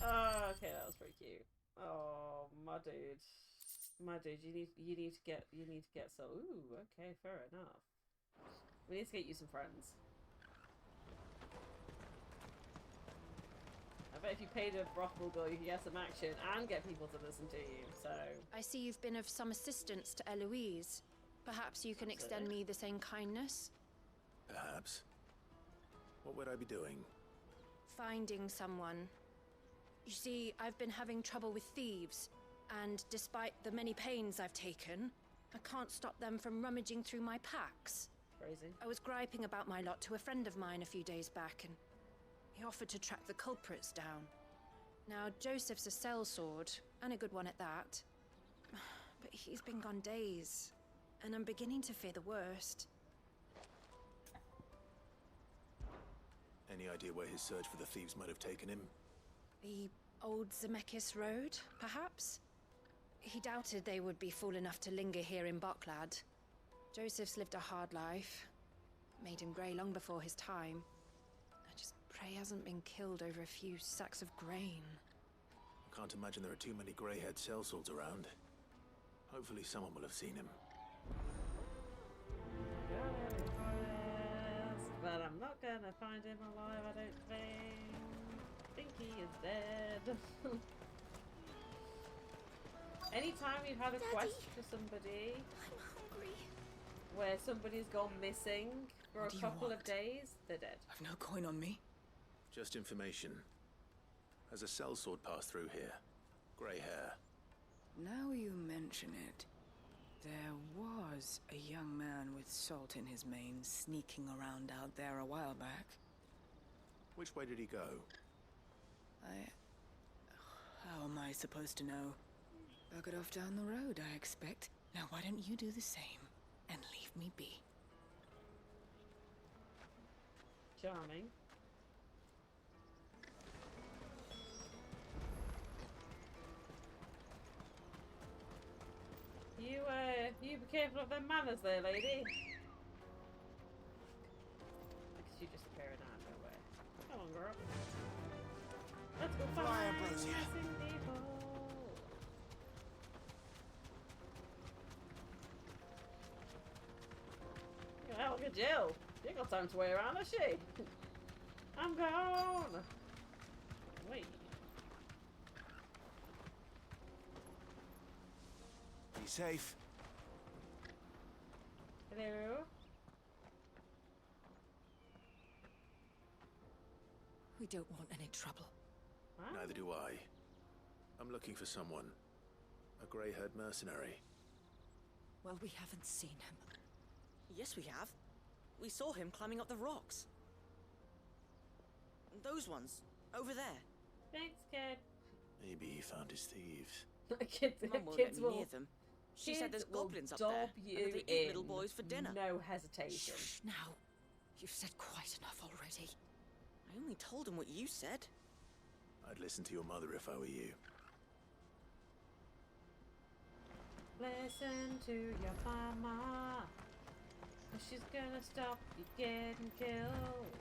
Oh, okay, that was pretty cute. Oh, my dude. My dude, you need to get so ooh, okay, fair enough. We need to get you some friends. I bet if you paid a brothel girl, you could get some action and get people to listen to you, so... I see you've been of some assistance to Eloise. Perhaps you can extend me the same kindness? Perhaps. What would I be doing? Finding someone. You see, I've been having trouble with thieves, and despite the many pains I've taken, I can't stop them from rummaging through my packs. Crazy. I was griping about my lot to a friend of mine a few days back, and he offered to track the culprits down. Now, Joseph's a sellsword, and a good one at that. But he's been gone days, and I'm beginning to fear the worst. Any idea where his search for the thieves might have taken him? The old Zemeckis Road, perhaps? He doubted they would be fool enough to linger here in Boklad. Joseph's lived a hard life. Made him grey long before his time. I just pray he hasn't been killed over a few sacks of grain. I can't imagine there are too many grey-haired sellswords around. Hopefully someone will have seen him. But I'm not gonna find him alive, I don't think. I think he is dead. Anytime you've had a quest for somebody, where somebody's gone missing for What a do you couple of want? days, they're dead. I've no coin on me. Just information. Has a sellsword passed through here? Grey hair. Now you mention it, there was a young man with salt in his mane sneaking around out there a while back. Which way did he go? How am I supposed to know? Bucket off down the road, I expect. Now why don't you do the same and leave me be? Charming. You be careful of them manners there, lady. Come on, girl. Let's go Fly, find Ambrosia. missing people. Yeah, look at Jill. She ain't got time to wait around, has she? I'm gone. Wait. Be safe. Hello. We don't want any trouble. Neither do I. I'm looking for someone. A grey-haired mercenary. Well, we haven't seen him. Yes, we have. We saw him climbing up the rocks. Those ones, over there. Thanks, kid. Maybe he found his thieves. Mum won't Kids let me will. near them. She said there's Kids will goblins up dob there, you and that they eat little in. boys for dinner. No hesitation. Shh, now. You've said quite enough already. I only told him what you said. I'd listen to your mother if I were you. Listen to your mama. She's gonna stop you getting killed.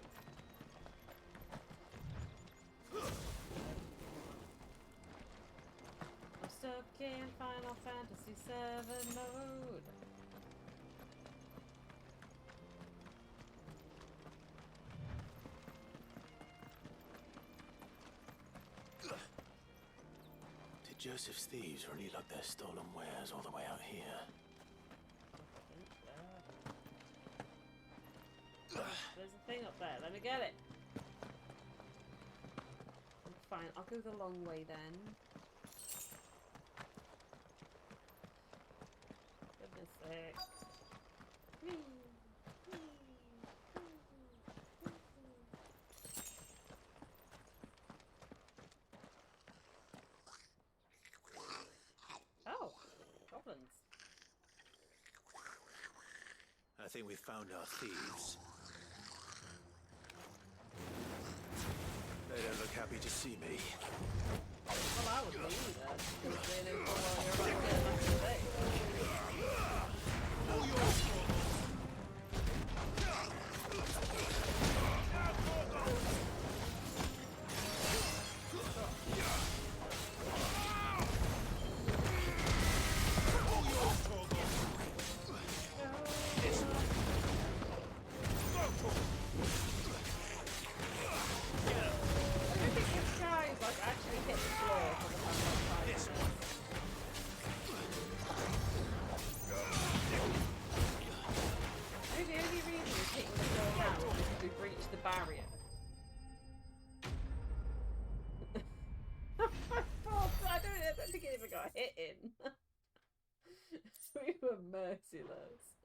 I'm stuck in Final Fantasy VII mode. Did Joseph's thieves really lug their stolen wares all the way out here? There's a thing up there. Let me get it. Fine, I'll go the long way then. Goodness sake. Oh, goblins. I think we've found our thieves. They don't look happy to see me. Well, I would be either. Because they know full well you're about to get back to day. Barrier. I don't think it even got hit in. We were merciless.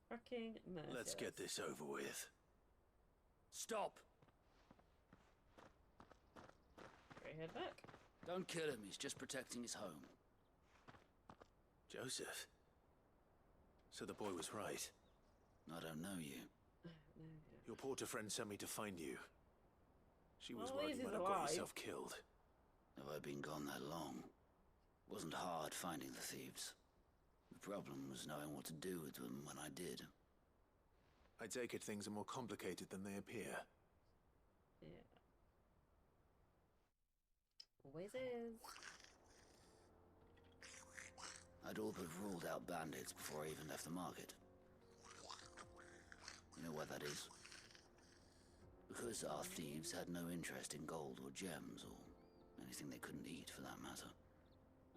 Fucking merciless. Let's get this over with. Stop! Straight head back. Don't kill him, he's just protecting his home. Joseph? So the boy was right. I don't know you. Your porter friend sent me to find you. She was Well, worried you he's might have got alive. yourself killed. Have I been gone that long? Wasn't hard finding the thieves. The problem was knowing what to do with them when I did. I take it things are more complicated than they appear. Yeah. Always is. I'd all but ruled out bandits before I even left the market. You know why that is? Because our thieves had no interest in gold or gems, or anything they couldn't eat for that matter.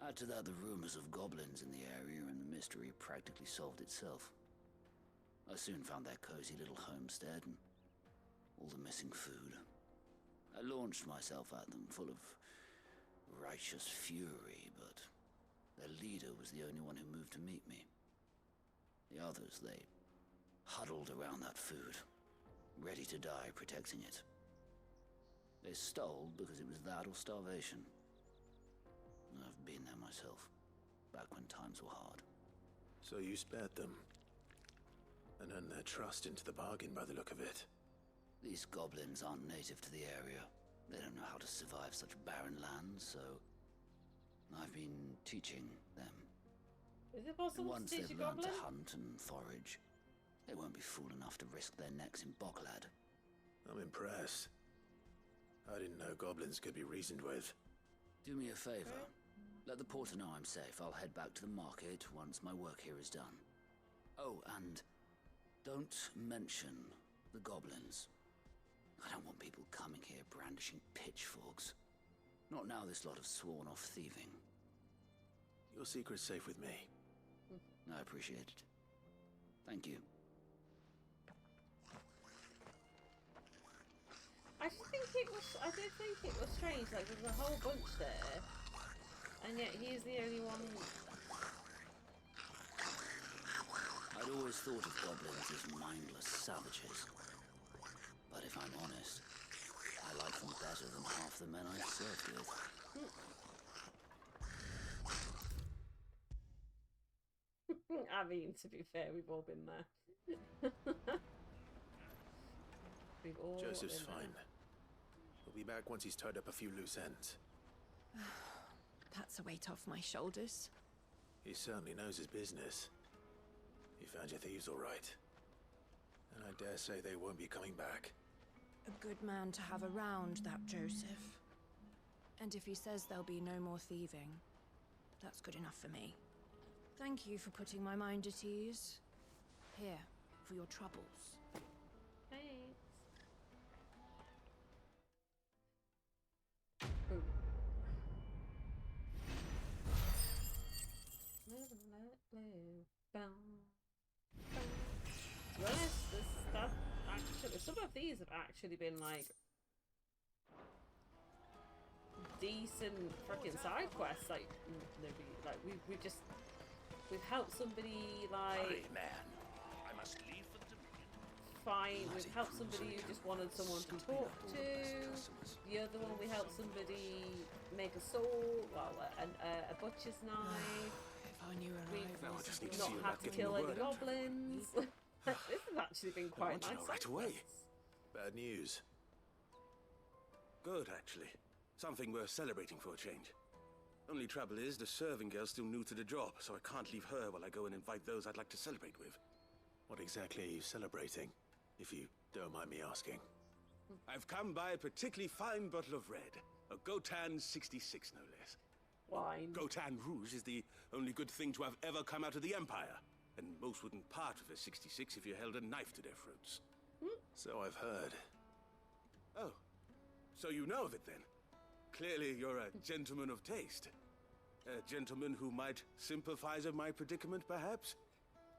Add to that the rumors of goblins in the area, and the mystery practically solved itself. I soon found their cozy little homestead, and all the missing food. I launched myself at them, full of righteous fury, but their leader was the only one who moved to meet me. The others, they huddled around that food, ready to die protecting it. They stole because it was that or starvation. I've been there myself, back when times were hard. So you spared them. And earned their trust into the bargain by the look of it. These goblins aren't native to the area. They don't know how to survive such barren lands, so I've been teaching them. Is it And possible once to teach a they've learned goblin? to hunt and forage, they won't be fool enough to risk their necks in Boklad. I'm impressed. I didn't know goblins could be reasoned with. Do me a favor. Let the porter know I'm safe. I'll head back to the market once my work here is done. Oh, and don't mention the goblins. I don't want people coming here brandishing pitchforks. Not now this lot have sworn off thieving. Your secret's safe with me. I appreciate it. Thank you. I did think it was strange, like there's a whole bunch there, and yet he's the only one. I'd always thought of goblins as mindless savages. But if I'm honest, I like them better than half the men I've served with. I mean, to be fair, we've all been there. We've all Joseph's been fine. He'll be back once he's tied up a few loose ends. That's a weight off my shoulders. He certainly knows his business. He found your thieves all right. And I dare say they won't be coming back. A good man to have around, that Joseph. And if he says there'll be no more thieving, that's good enough for me. Thank you for putting my mind at ease. Here, for your troubles. Thanks. To be honest, some of these have actually been like decent freaking side quests. Like we've helped somebody Hurry, like man. I must leave for the Dominion. find. We've helped somebody who just wanted someone to talk to. The other one, we helped somebody make a sword, a butcher's knife. If I knew where We've not had to kill any goblins. This has actually been quite nice. Right away. Bad news. Good, actually. Something worth celebrating for a change. Only trouble is, the serving girl's still new to the job, so I can't leave her while I go and invite those I'd like to celebrate with. What exactly are you celebrating, if you don't mind me asking? I've come by a particularly fine bottle of red. A Gotan 66, no less. Wine. Gotan Rouge is the only good thing to have ever come out of the Empire. And most wouldn't part with a 66 if you held a knife to their throats. So I've heard. Oh, so you know of it then? Clearly you're a gentleman of taste. A gentleman who might sympathize with my predicament, perhaps?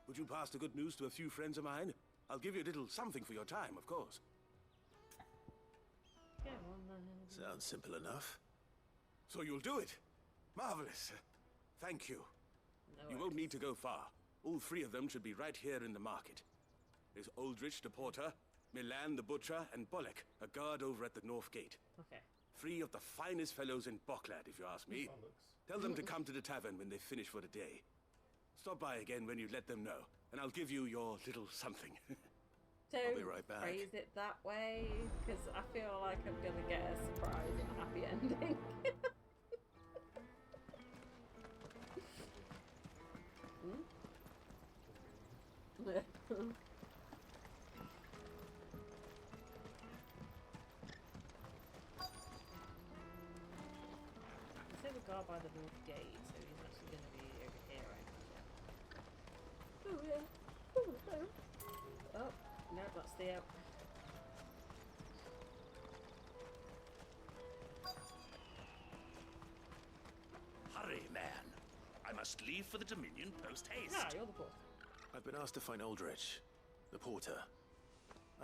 Would you pass the good news to a few friends of mine? I'll give you a little something for your time, of course. Go on then. Sounds simple enough. So you'll do it? Marvelous. Thank you. You won't need to go far. All three of them should be right here in the market. There's Aldrich the porter, Milan the butcher, and Bollock, a guard over at the North Gate. Okay. 3 of the finest fellows in Boklad, if you ask me. Tell them to come to the tavern when they finish for the day. Stop by again when you let them know, and I'll give you your little something. Don't be right back. phrase it that way, because I feel like I'm gonna get a surprise and happy ending. He said the guard by the North Gate, so he's actually going to be over here, right? Oh yeah. Oh, no, that's Theo. Hurry, man. I must leave for the Dominion post-haste. Ah, you're the boss. I've been asked to find Aldrich, the porter.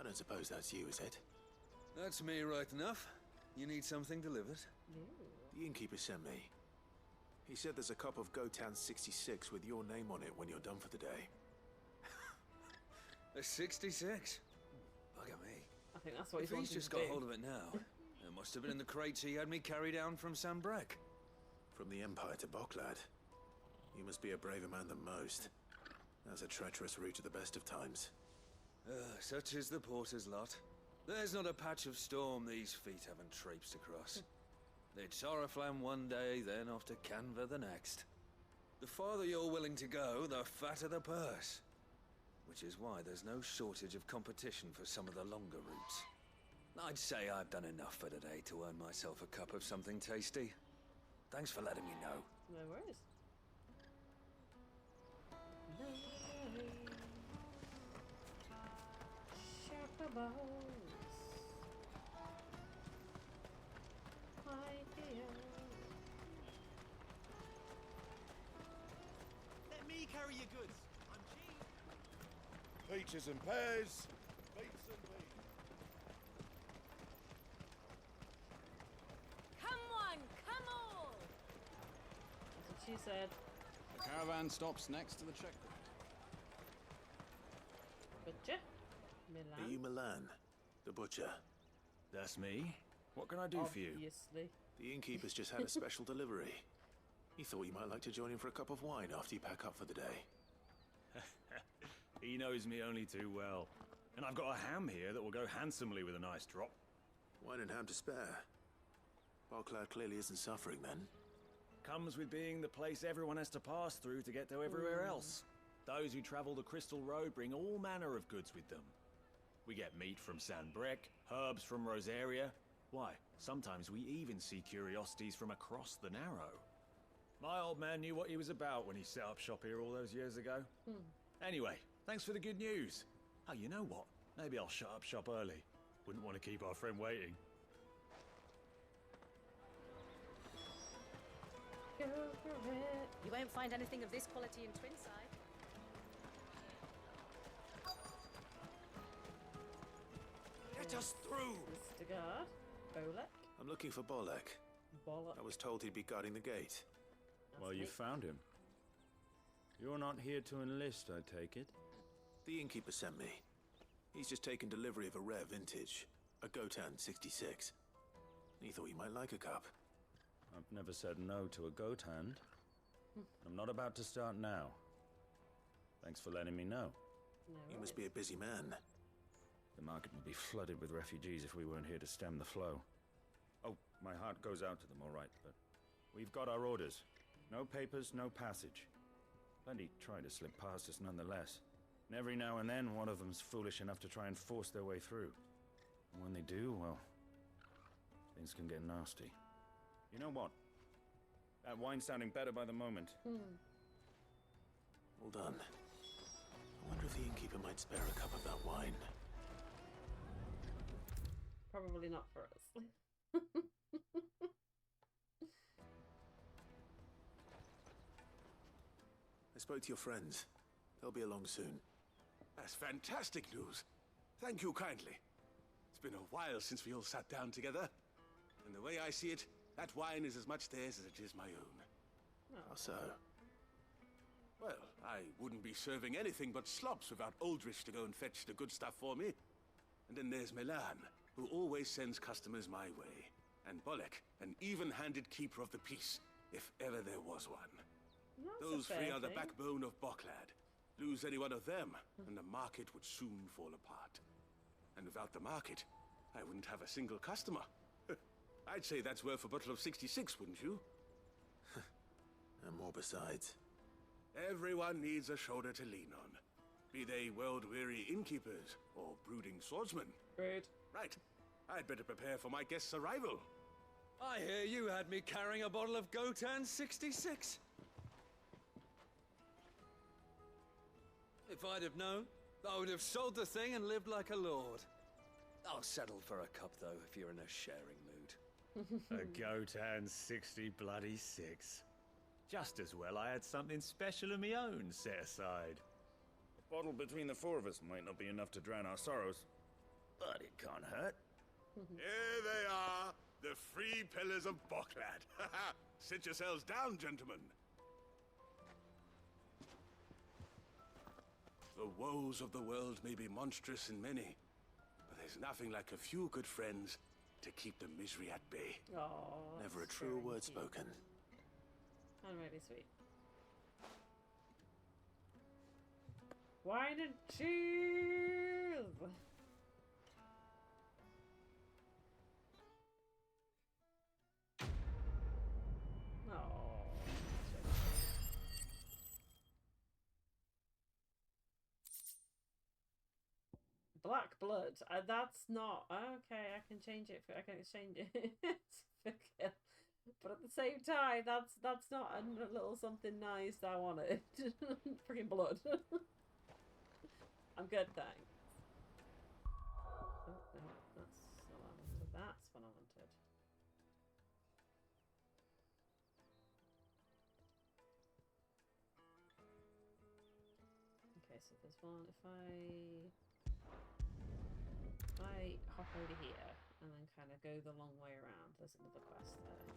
I don't suppose that's you, is it? That's me right enough. You need something delivered? The innkeeper sent me. He said there's a cup of Gotan 66 with your name on it when you're done for the day. A 66? Look at me. I think that's what If he's just got hold of it now, it must have been in the crates he had me carry down from Sambrek. From the Empire to Boklad. You must be a braver man than most. That's a treacherous route at the best of times. Such is the porter's lot. There's not a patch of storm these feet haven't traipsed across. It's Oriflamme one day, then off to Canva the next. The farther you're willing to go, the fatter the purse. Which is why there's no shortage of competition for some of the longer routes. I'd say I've done enough for today to earn myself a cup of something tasty. Thanks for letting me know. No worries. Let me carry your goods. I'm cheap. Peaches and pears, beets and beans. Come one, come all! That's what she said. The caravan stops next to the checkpoint. Butcher? Are you Milan, the butcher? That's me. What can I do for you? Obviously. The innkeeper's just had a special delivery. He thought you might like to join him for a cup of wine after you pack up for the day. He knows me only too well. And I've got a ham here that will go handsomely with a nice drop. Wine and ham to spare. Barclad clearly isn't suffering then. Comes with being the place everyone has to pass through to get to everywhere else. Those who travel the Crystal Road bring all manner of goods with them. We get meat from Sanbreque, herbs from Rosaria. Why, sometimes we even see curiosities from across the Narrow. My old man knew what he was about when he set up shop here all those years ago. Anyway, thanks for the good news. Oh, you know what? Maybe I'll shut up shop early. Wouldn't want to keep our friend waiting. Go for it. You won't find anything of this quality in Twinside. Get us through! Mr. Guard. Bolek. I'm looking for Bolek. Bolek. I was told he'd be guarding the gate. Well, you found him. You're not here to enlist, I take it? The innkeeper sent me. He's just taken delivery of a rare vintage, a Gotan 66. He thought you might like a cup. I've never said no to a goat hand. I'm not about to start now. Thanks for letting me know. You must be a busy man. The market would be flooded with refugees if we weren't here to stem the flow. Oh, my heart goes out to them, all right, but we've got our orders. No papers, no passage. Plenty try to slip past us nonetheless. And every now and then, one of them's foolish enough to try and force their way through. And when they do, well, things can get nasty. You know what? That wine's sounding better by the moment. Well done. I wonder if the innkeeper might spare a cup of that wine. Probably not for us. I spoke to your friends. They'll be along soon. That's fantastic news. Thank you kindly. It's been a while since we all sat down together. And the way I see it, that wine is as much theirs as it is my own. How so? Well, I wouldn't be serving anything but slops without Aldrich to go and fetch the good stuff for me. And then there's Milan, who always sends customers my way. And Bolek, an even-handed keeper of the peace, if ever there was one. Those three are the backbone of Barclad. Lose any one of them, and the market would soon fall apart. And without the market, I wouldn't have a single customer. I'd say that's worth a bottle of 66, wouldn't you? And more besides. Everyone needs a shoulder to lean on. Be they world-weary innkeepers or brooding swordsmen. Rude. Right. I'd better prepare for my guest's arrival. I hear you had me carrying a bottle of Gotan 66. If I'd have known, I would have sold the thing and lived like a lord. I'll settle for a cup, though, if you're in a sharing mood. A Gotan 60 bloody 6. Just as well I had something special of my own set aside. A bottle between the four of us might not be enough to drown our sorrows, but it can't hurt. Here they are, the free pillars of Barclad. Sit yourselves down, gentlemen. The woes of the world may be monstrous in many, but there's nothing like a few good friends to keep the misery at bay. Aww, Never a true word spoken. And really sweet. Wine and cheese! black blood. That's not okay. I can change it. I can exchange it. But at the same time, that's not a little something nice that I wanted. Freaking blood. I'm good, thanks. Oh no, that's not what I wanted. That's what I wanted. Okay, so there's one. If I hop over here and then kind of go the long way around, there's another quest there.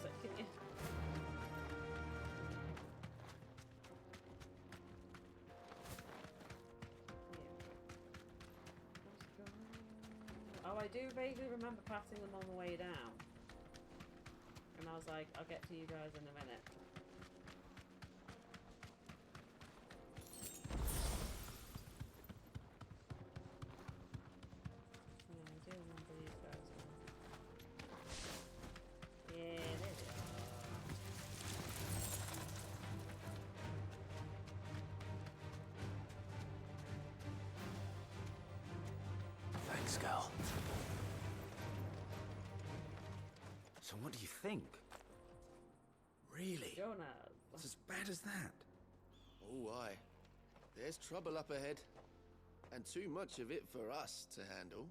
So, can you... Oh, I do vaguely remember passing them on the way down. And I was like, I'll get to you guys in a minute. Yeah, I do remember these guys now. Yeah, there they are. Thanks, girl. So what do you think? Really? Jonas. It's as bad as that? Oh, aye. There's trouble up ahead. And too much of it for us to handle.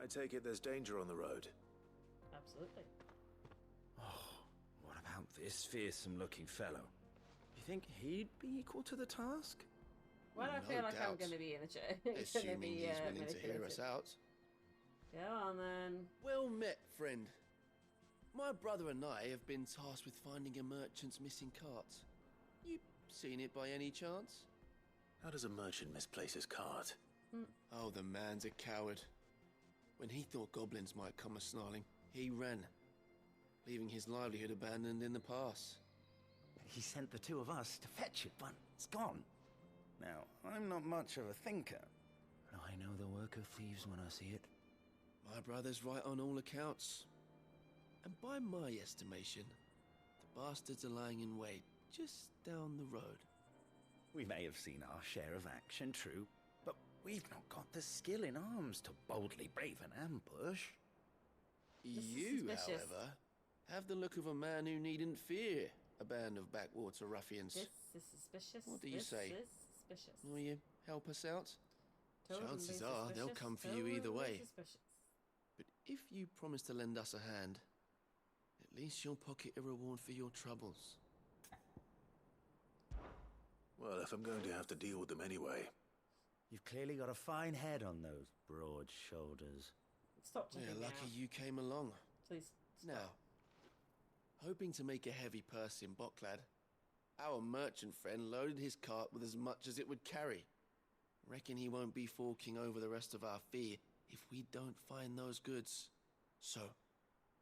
I take it there's danger on the road. Absolutely. Oh, what about this fearsome-looking fellow? You think he'd be equal to the task? Well, I No feel like I'm doubt. going to be in a chair. Assuming he's willing to hear us out. Go on then. Well met, friend. My brother and I have been tasked with finding a merchant's missing cart. You seen it by any chance? How does a merchant misplace his cart? Oh, the man's a coward. When he thought goblins might come a-snarling, he ran, leaving his livelihood abandoned in the pass. He sent the two of us to fetch it, but it's gone. Now, I'm not much of a thinker, but I know the work of thieves when I see it. My brother's right on all accounts. And by my estimation, the bastards are lying in wait just down the road. We may have seen our share of action, true, but we've not got the skill in arms to boldly brave an ambush. You, however, have the look of a man who needn't fear a band of backwater ruffians. This is suspicious. What do you say? This is suspicious. Will you help us out? Totally Chances are they'll suspicious, come for you either totally way. suspicious. But if you promise to lend us a hand, at least you'll pocket a reward for your troubles. Well, if I'm going to have to deal with them anyway. You've clearly got a fine head on those broad shoulders. Stop We're checking me lucky out. you came along. Please. Now, hoping to make a heavy purse in Boklad, our merchant friend loaded his cart with as much as it would carry. Reckon he won't be forking over the rest of our fee if we don't find those goods. So,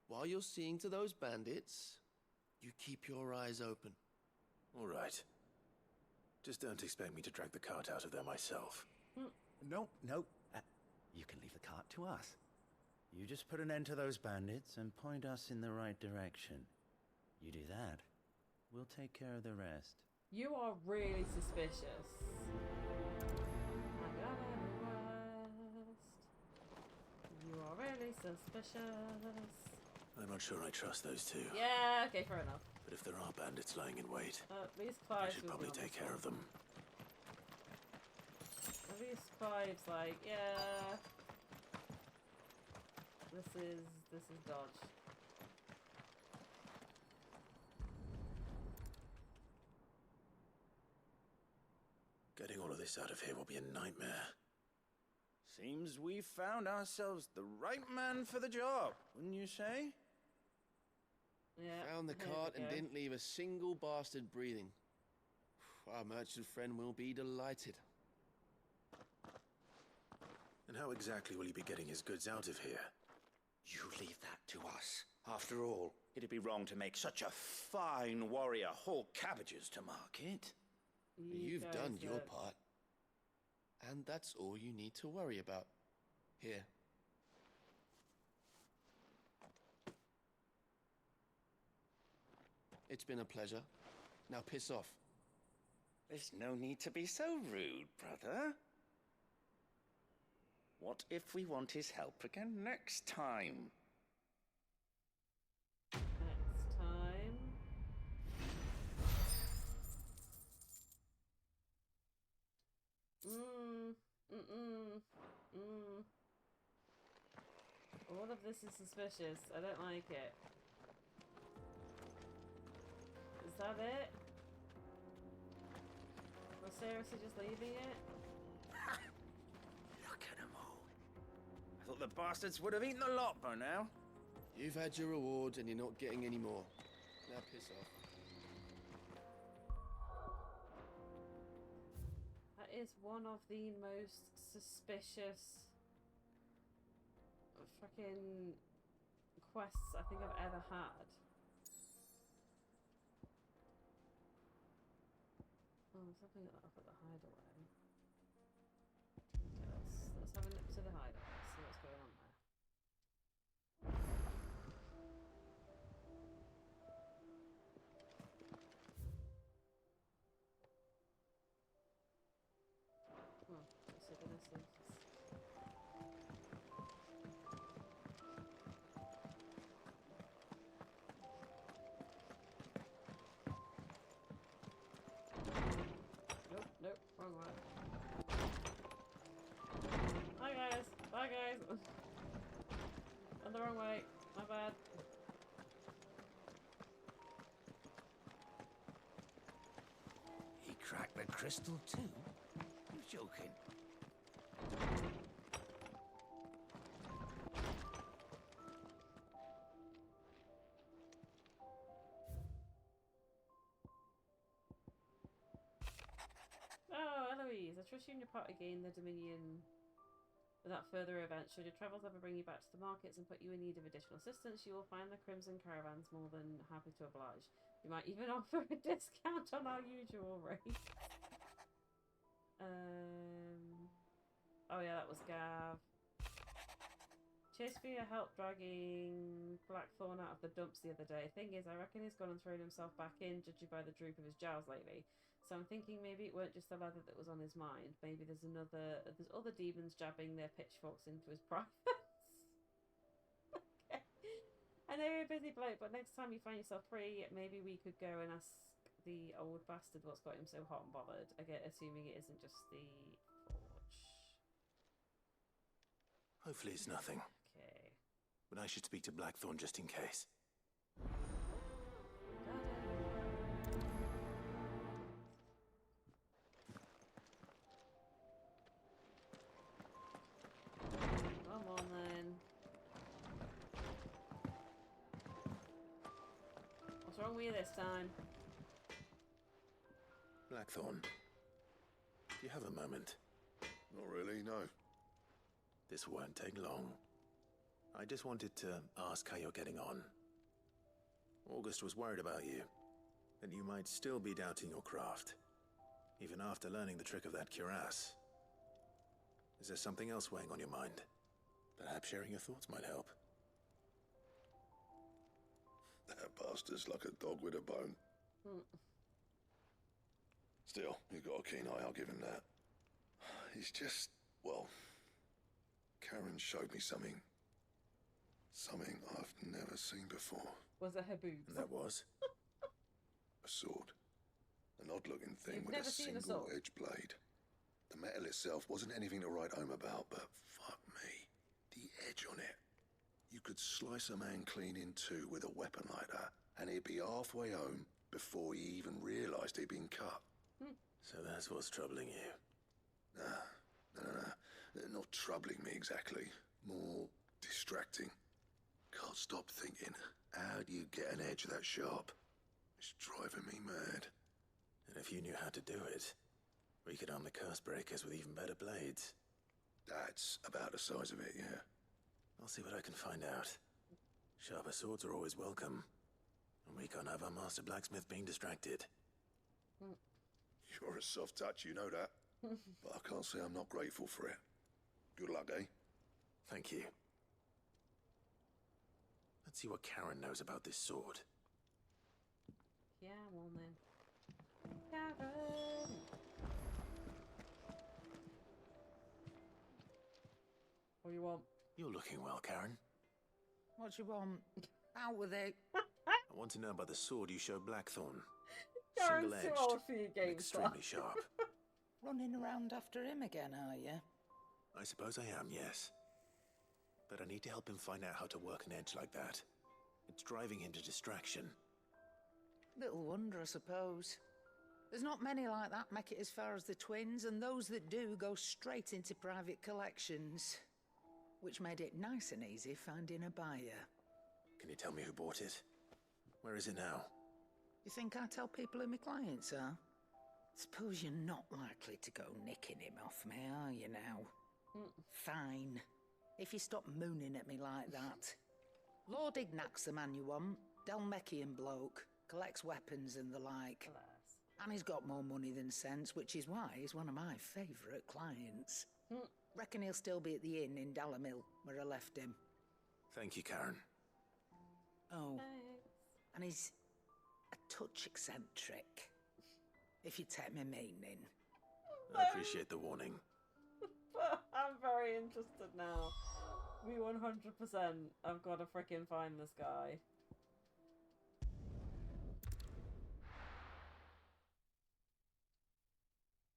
while you're seeing to those bandits, you keep your eyes open. All right. Just don't expect me to drag the cart out of there myself. No. You can leave the cart to us. You just put an end to those bandits and point us in the right direction. You do that, we'll take care of the rest. You are really suspicious. I got a request. You are really suspicious. I'm not sure I trust those two. Yeah, okay, fair enough. But if there are bandits lying in wait, At least I Clive's should with probably me on take this care one. of them. At least Clive's like, yeah. This is dodge. Getting all of this out of here will be a nightmare. Seems we've found ourselves the right man for the job, wouldn't you say? Yeah. Found the here we cart and go. didn't leave a single bastard breathing. Our merchant friend will be delighted. And how exactly will he be getting his goods out of here? You leave that to us. After all, it'd be wrong to make such a fine warrior haul cabbages to market. You've guys done your got- part. And that's all you need to worry about. Here. It's been a pleasure. Now piss off. There's no need to be so rude, brother. What if we want his help again next time? Next time. All of this is suspicious. I don't like it. Is that it? We're seriously just leaving it? Look at them all. I thought the bastards would have eaten the lot by now. You've had your reward and you're not getting any more. Now piss off. That is one of the most suspicious fucking quests I think I've ever had. Oh, there's something up at the hideaway. Okay, let's have a nip to the hideaway, see what's going on there. Let's see what this is. Nope, wrong one. Hi guys, bye guys. Went the wrong way, my bad. He cracked the crystal too? You're joking. Oh, Eloise, I trust you and your party gain the Dominion without further event. Should your travels ever bring you back to the markets and put you in need of additional assistance, you will find the Crimson Caravans more than happy to oblige. We might even offer a discount on our usual rate. Oh yeah, that was Gav. Cheers for your help dragging Blackthorn out of the dumps the other day. Thing is, I reckon he's gone and thrown himself back in, judging by the droop of his jowls lately. So I'm thinking maybe it weren't just the leather that was on his mind. Maybe there's other demons jabbing their pitchforks into his privates. Okay. I know you're a busy bloke, but next time you find yourself free, maybe we could go and ask the old bastard what's got him so hot and bothered. Again, assuming it isn't just the forge. Hopefully it's nothing. Okay. But I should speak to Blackthorn just in case. Come on then. What's wrong with you this time? Blackthorn, do you have a moment? Not really, no. This won't take long. I just wanted to ask how you're getting on. August was worried about you, that you might still be doubting your craft, even after learning the trick of that cuirass. Is there something else weighing on your mind? Perhaps sharing your thoughts might help. That bastard's like a dog with a bone. Still, he's got a keen eye, I'll give him that. He's just, well, Karen showed me something. Something I've never seen before. Was it her boobs? And that was? A sword. An odd-looking thing You've with never a seen a sword? single-edged blade. The metal itself wasn't anything to write home about, but fuck me. The edge on it. You could slice a man clean in two with a weapon like that, and he'd be halfway home before he even realised he'd been cut. So that's what's troubling you. No. Not troubling me exactly. More distracting. Can't stop thinking, how do you get an edge that sharp? It's driving me mad. And if you knew how to do it, we could arm the curse breakers with even better blades. That's about the size of it, yeah. I'll see what I can find out. Sharper swords are always welcome. And we can't have our master blacksmith being distracted. You're a soft touch, you know that. But I can't say I'm not grateful for it. Good luck, eh? Thank you. Let's see what Karen knows about this sword. Yeah, I'm on then. Karen! What do you want? You're looking well, Karen. What you want? Out with it. I want to know about the sword you showed Blackthorn. Karen's too Single-edged, old for you and games, extremely sharp. Running around after him again, are you? I suppose I am, yes. But I need to help him find out how to work an edge like that. It's driving him to distraction. Little wonder, I suppose. There's not many like that make it as far as the twins, and those that do go straight into private collections. Which made it nice and easy finding a buyer. Can you tell me who bought it? Where is it now? You think I tell people who my clients are? Suppose you're not likely to go nicking him off me, are you now? Fine. If you stop mooning at me like that. Lord Ignac's the man you want. Dalmekian bloke. Collects weapons and the like. And he's got more money than sense, which is why he's one of my favourite clients. Reckon he'll still be at the inn in Dalamil, where I left him. Thank you, Karen. Oh. And he's a touch eccentric. If you take my meaning. I appreciate the warning. I'm very interested now. We 100%. I've got to frickin' find this guy.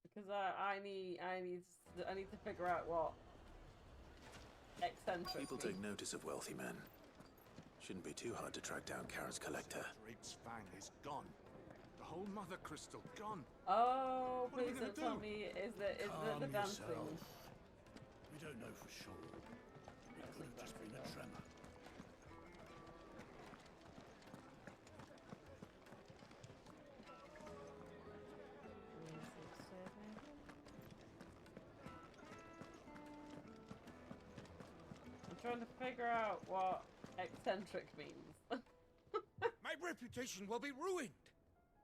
Because I need to figure out what eccentric. People take notice of wealthy men. Shouldn't be too hard to track down Karen's collector. Drake's Fang is gone. The whole Mother Crystal gone. Oh, What are we please gonna don't tell do? me is the dancing. We don't know for sure. It could have just been a tremor. I'm trying to figure out what eccentric means. My reputation will be ruined!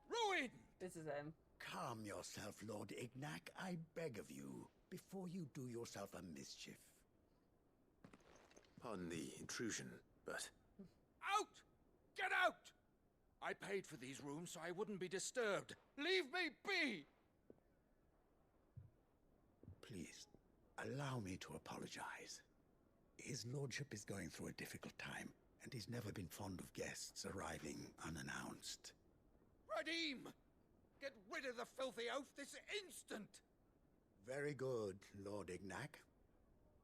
Ruined! This is him. Calm yourself, Lord Ignac, I beg of you, before you do yourself a mischief. Pardon the intrusion, but Out! Get out! I paid for these rooms so I wouldn't be disturbed. Leave me be! Please, allow me to apologize. His lordship is going through a difficult time, and he's never been fond of guests arriving unannounced. Radim! Get rid of the filthy oaf this instant! Very good, Lord Ignac.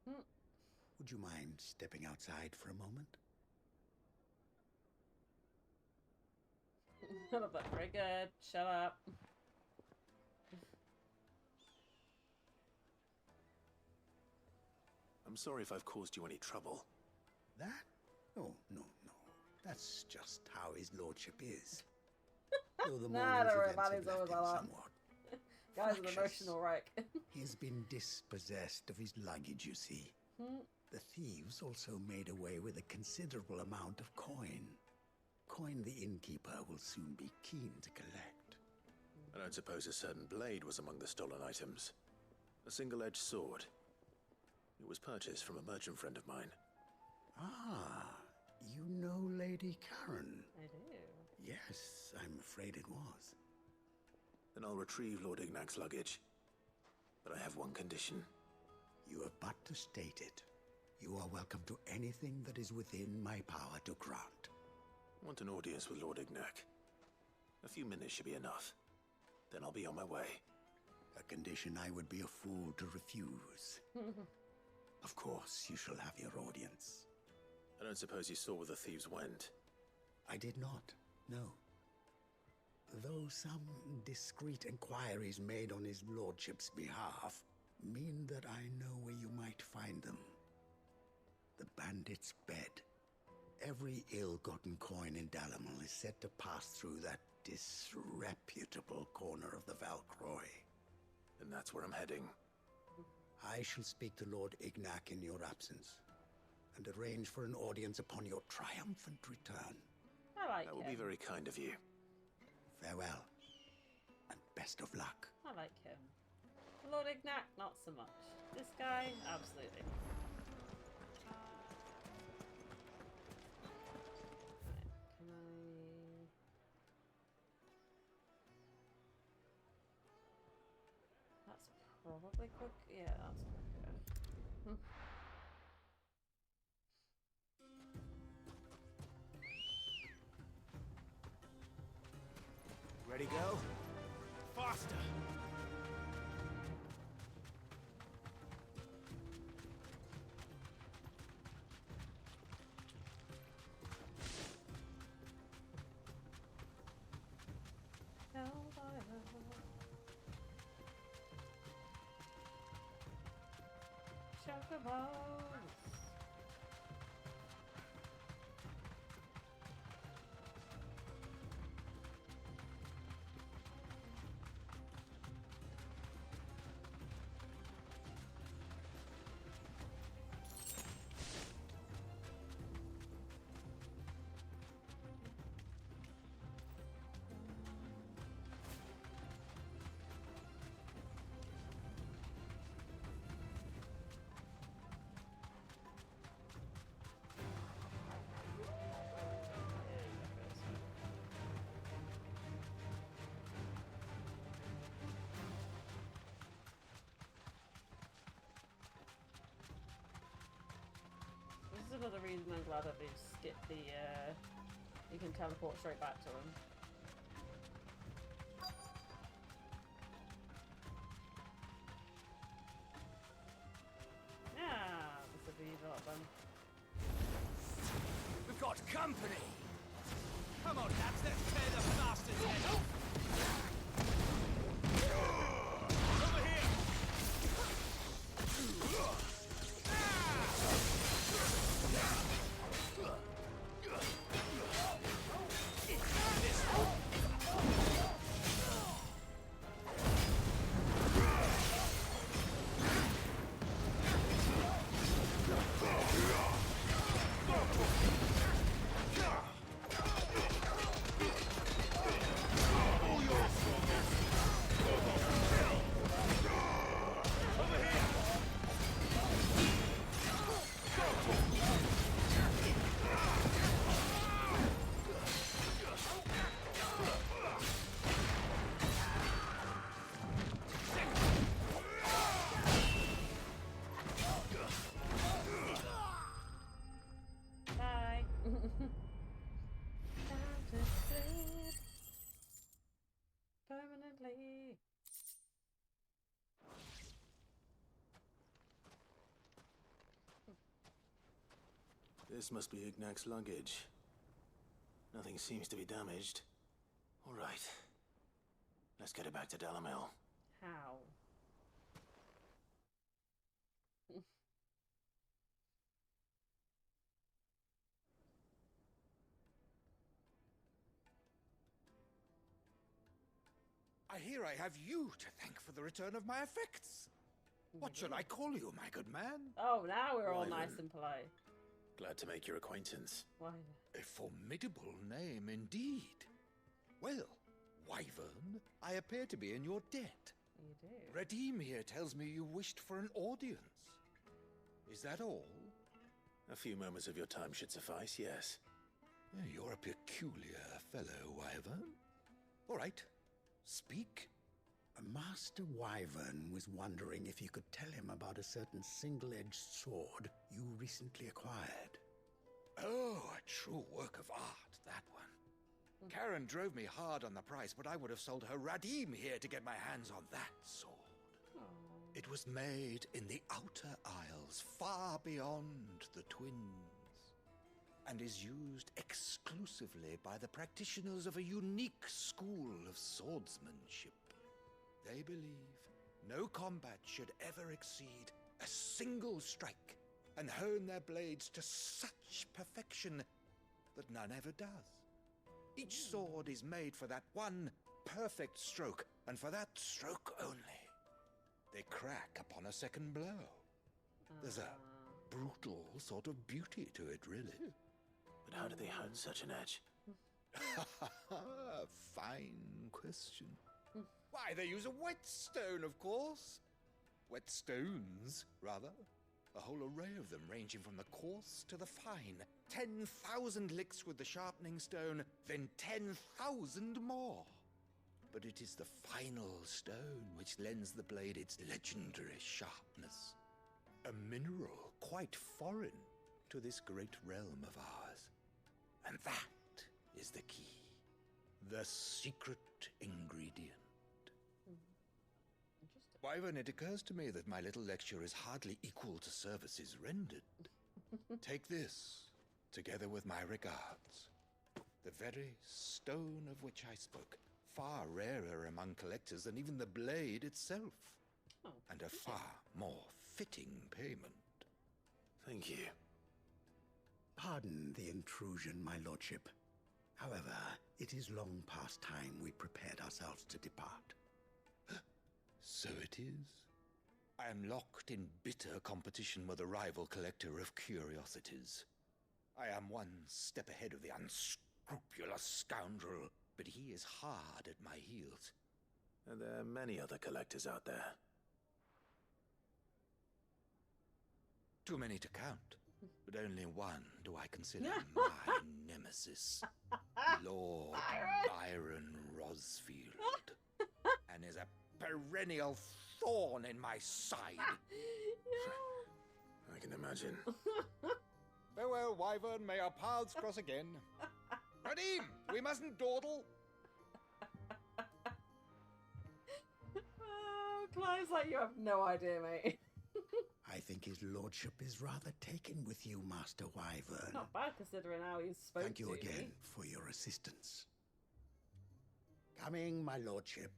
Would you mind stepping outside for a moment? Shut up, very good. Shut up. I'm sorry if I've caused you any trouble. That? Oh, no, no. That's just how his lordship is. Though the Nah, morning's don't worry events about have it. left Always him like that. somewhat Guy's an fractious. emotional wreck. He's been dispossessed of his luggage, you see. The thieves also made away with a considerable amount of coin. Coin the innkeeper will soon be keen to collect. I don't suppose a certain blade was among the stolen items. A single-edged sword. It was purchased from a merchant friend of mine. Ah, you know Lady Karen? I do. Yes, I'm afraid it was. Then I'll retrieve Lord Ignac's luggage. But I have one condition. You have but to state it. You are welcome to anything that is within my power to grant. I want an audience with Lord Ignac. A few minutes should be enough. Then I'll be on my way. A condition I would be a fool to refuse. Of course, you shall have your audience. I don't suppose you saw where the thieves went. I did not, no. Though some discreet inquiries made on his lordship's behalf mean that I know where you might find them. The bandit's bed. Every ill-gotten coin in Dalamil is said to pass through that disreputable corner of the Valcroy. And that's where I'm heading. I shall speak to Lord Ignac in your absence, and arrange for an audience upon your triumphant return. I like That will him. be very kind of you. Farewell, and best of luck. I like him. Lord Ignac, not so much. This guy, absolutely. Right, can I... Probably quick. Yeah, that's quicker. Ready, go? Faster! Chocobos! This is another reason I'm glad that they've skipped the, you can teleport straight back to him. Yeah, this will be a lot fun. We've got company! Come on, lads, let's tear the bastard's head off! Over here! Bye. Time to sleep permanently. This must be Ignac's luggage. Nothing seems to be damaged. All right. Let's get it back to Dalamil. How? I hear I have you to thank for the return of my effects. What should I call you, my good man? Oh, now we're all Wyvern. nice and polite. Glad to make your acquaintance. Why? A formidable name indeed. Well, Wyvern, I appear to be in your debt. You do. Redeem here tells me you wished for an audience. Is that all? A few moments of your time should suffice, yes. You're a peculiar fellow, Wyvern. All right, speak. Master Wyvern was wondering if you could tell him about a certain single-edged sword you recently acquired. Oh, a true work of art, that one. Karen drove me hard on the price, but I would have sold her Radim here to get my hands on that sword. It was made in the Outer Isles, far beyond the Twins, and is used exclusively by the practitioners of a unique school of swordsmanship. They believe no combat should ever exceed a single strike, and hone their blades to such perfection that none ever does. Each sword is made for that one perfect stroke, and for that stroke only. They crack upon a second blow. There's a brutal sort of beauty to it, really. But how do they hone such an edge? Fine question. Why, they use a whetstone, of course. Whetstones, rather. A whole array of them, ranging from the coarse to the fine. 10,000 licks with the sharpening stone, then 10,000 more. but it is the final stone which lends the blade its legendary sharpness. A mineral quite foreign to this great realm of ours. And that is the key. The secret ingredient. Wyvern, it occurs to me that my little lecture is hardly equal to services rendered. Take this, together with my regards. The very stone of which I spoke, far rarer among collectors than even the blade itself. Oh, and a far more fitting payment. Thank you. Pardon the intrusion, my lordship. However, it is long past time we prepared ourselves to depart. So it is. I am locked in bitter competition with a rival collector of curiosities. I am one step ahead of the unscrupulous scoundrel, but he is hard at my heels. And there are many other collectors out there. Too many to count, but only one do I consider my nemesis. Lord Byron Rosfield. And is a perennial thorn in my side. I can imagine. Farewell, Wyvern. May our paths cross again. Radim, we mustn't dawdle. Clive's like, you have no idea, mate. I think his lordship is rather taken with you, Master Wyvern. Not bad considering how he's spoken. Thank you again for your assistance. Coming, my lordship.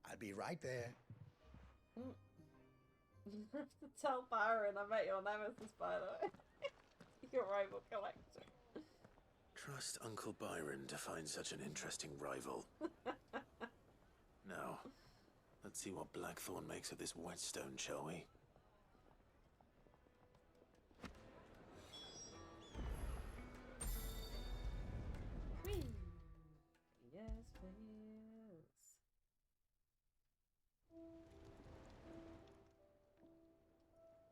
I'll be right there. You have to tell Byron I met your nemesis, by the way. Your rival collector. Trust Uncle Byron to find such an interesting rival. Now, let's see what Blackthorn makes of this whetstone, shall we? Whee! Yes, please.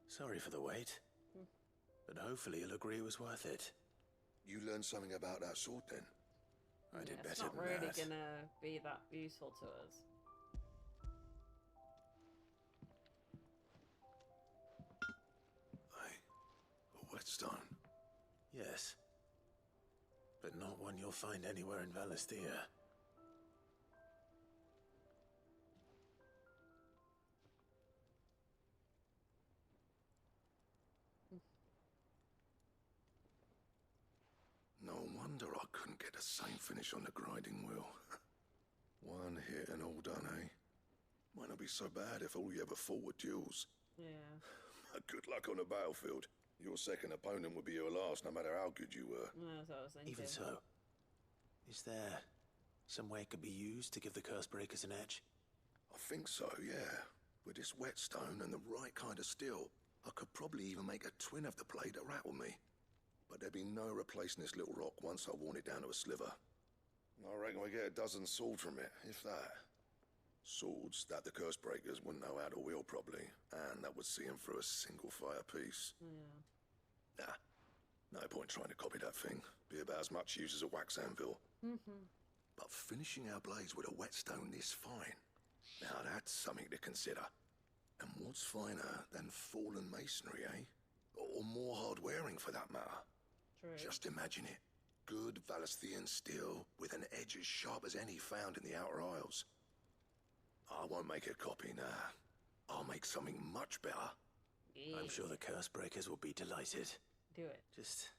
Sorry for the wait, but hopefully you'll agree it was worth it. You learned something about that sword, then? I did It's better not than really that. gonna be that useful to us. A whetstone? Yes. But not one you'll find anywhere in Valisthea. No wonder I couldn't get the same finish on the grinding wheel. One hit and all done, eh? Might not be so bad if all you ever fought were duels. Yeah. Good luck on the battlefield. Your second opponent would be your last, no matter how good you were. That's what I was thinking. Even so, is there some way it could be used to give the curse breakers an edge? I think so, yeah. With this whetstone and the right kind of steel, I could probably even make a twin of the blade that rattled me. But there'd be no replacing this little rock once I worn it down to a sliver. I reckon we get a dozen swords from it, if that. Swords that the curse breakers wouldn't know how to wield properly, and that would see them through a single fire piece. Yeah. Nah, no point trying to copy that thing. Be about as much use as a wax anvil. But finishing our blades with a whetstone this fine, now that's something to consider. And what's finer than fallen masonry, eh? Or more hard-wearing, for that matter. True. Just imagine it. Good Valisthean steel with an edge as sharp as any found in the Outer Isles. I won't make a copy, nah. I'll make something much better. Yeah. I'm sure the curse breakers will be delighted. Do it. Just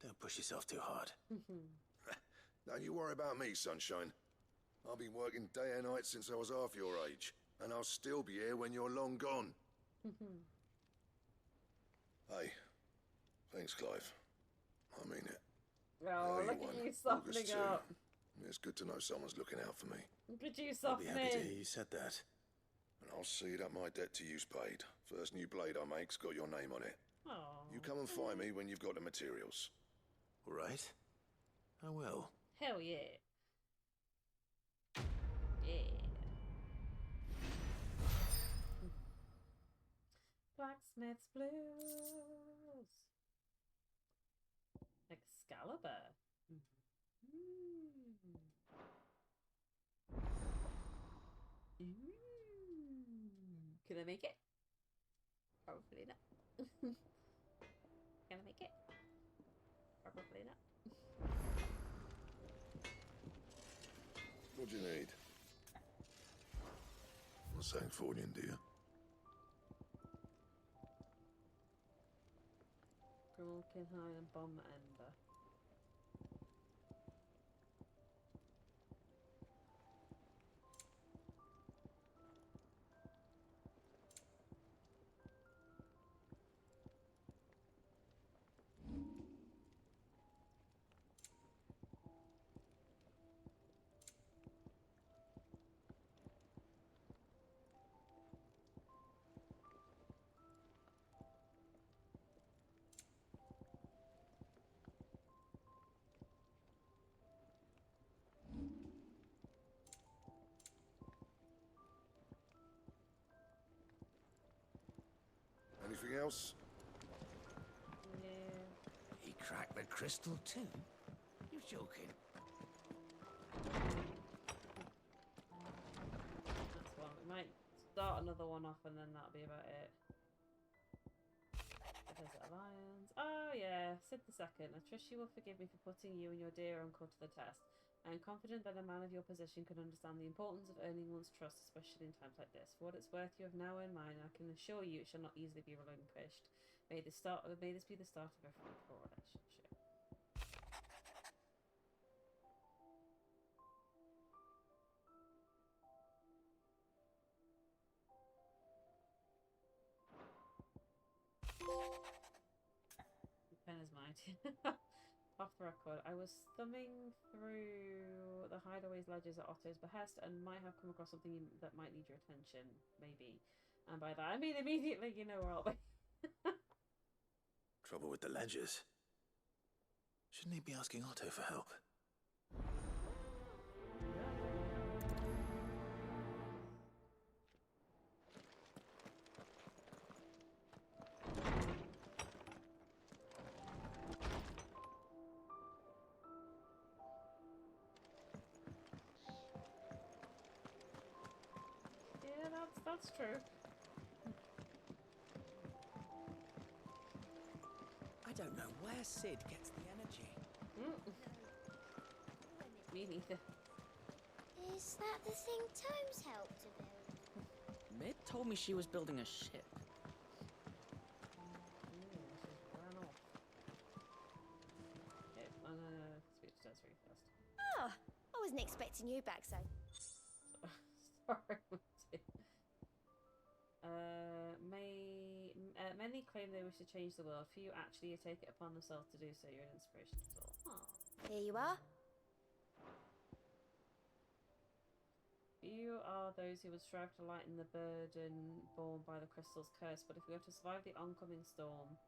don't push yourself too hard. Don't you worry about me, sunshine. I've been working day and night since I was half your age, and I'll still be here when you're long gone. Hey, thanks, Clive. I mean it. Oh, look at you softening up. It's good to know someone's looking out for me. Look at you I'll be happy to hear softening. you said that. And I'll see that my debt to you's paid. First new blade I make's got your name on it. Oh. You come and find me when you've got the materials. All right. I will. Hell yeah. Yeah. Blacksmith's Blues. Excalibur. make it? Probably not. Gonna make it? Probably not. What do you need? Not Sancfordian, do you? Grimmelkinheim and Bomb Ember. Anything else? Yeah. He cracked the crystal too? You're joking. That's one. We might start another one off and then that'll be about it. Desert Alliance. Oh yeah, Sid the Second. I trust you will forgive me for putting you and your dear uncle to the test. I am confident that a man of your position can understand the importance of earning one's trust, especially in times like this. For what it's worth, you have now earned mine, and I can assure you it shall not easily be relinquished. May this be the start of a fruitful relationship. The pen is mine. Off the record, I was thumbing through the hideaways ledgers at Otto's behest and might have come across something that might need your attention, maybe. And by that I mean immediately, you know where I'll be. Trouble with the ledgers. Shouldn't he be asking Otto for help? Yeah, that's true. I don't know where Sid gets the energy. Me neither. Is that the thing Tomes helped to build? Mid told me she was building a ship. Okay, I'm gonna speak to Desiree first. Oh, I wasn't expecting you back so. Sorry. Many claim they wish to change the world. Few actually take it upon themselves to do so. You're an inspiration to all. Here you are. Few are those who would strive to lighten the burden borne by the crystal's curse, but if we are to survive the oncoming storm,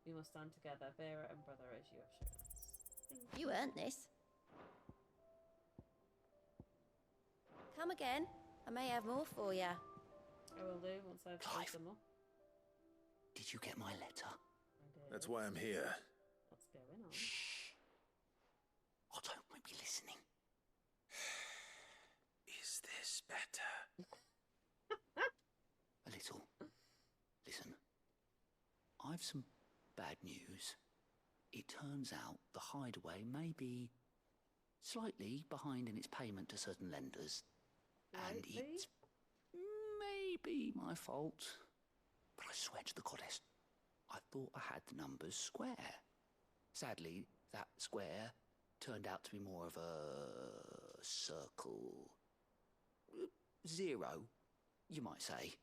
we must stand together, bearer and brother, as you have shown us. You earned this. Come again. I may have more for you. I will do once I've done some more. Did you get my letter? That's why I'm here. What's going on? Otto might be listening. Is this better? A little. Listen. I've some bad news. It turns out the hideaway may be slightly behind in its payment to certain lenders. And it's maybe my fault. But I swear to the goddess, I thought I had the numbers square. Sadly, that square turned out to be more of a circle. 0, you might say.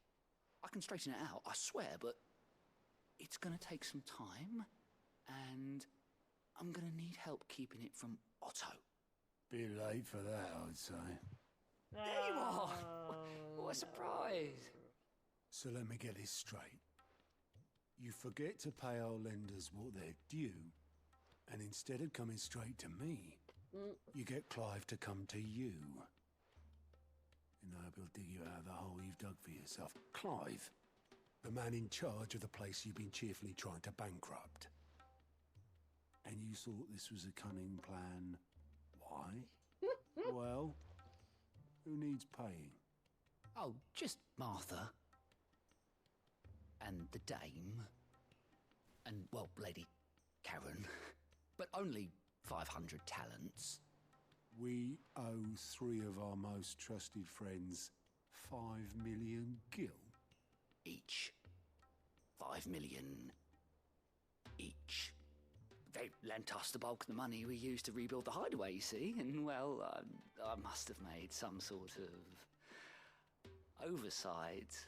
I can straighten it out, I swear, but it's going to take some time, and I'm going to need help keeping it from Otto. Bit late for that, I'd say. There you are! What a surprise! So let me get this straight. You forget to pay our lenders what they're due, and instead of coming straight to me, you get Clive to come to you. And I will dig you out of the hole you've dug for yourself. Clive, the man in charge of the place you've been cheerfully trying to bankrupt. And you thought this was a cunning plan. Why? Well, who needs paying? Oh, just Martha. and the dame, and, well, Lady Karen, but only 500 talents. We owe 3 of our most trusted friends 5 million gil. Each. 5 million each. They lent us the bulk of the money we used to rebuild the hideaway, you see, and, well, I must have made some sort of oversight.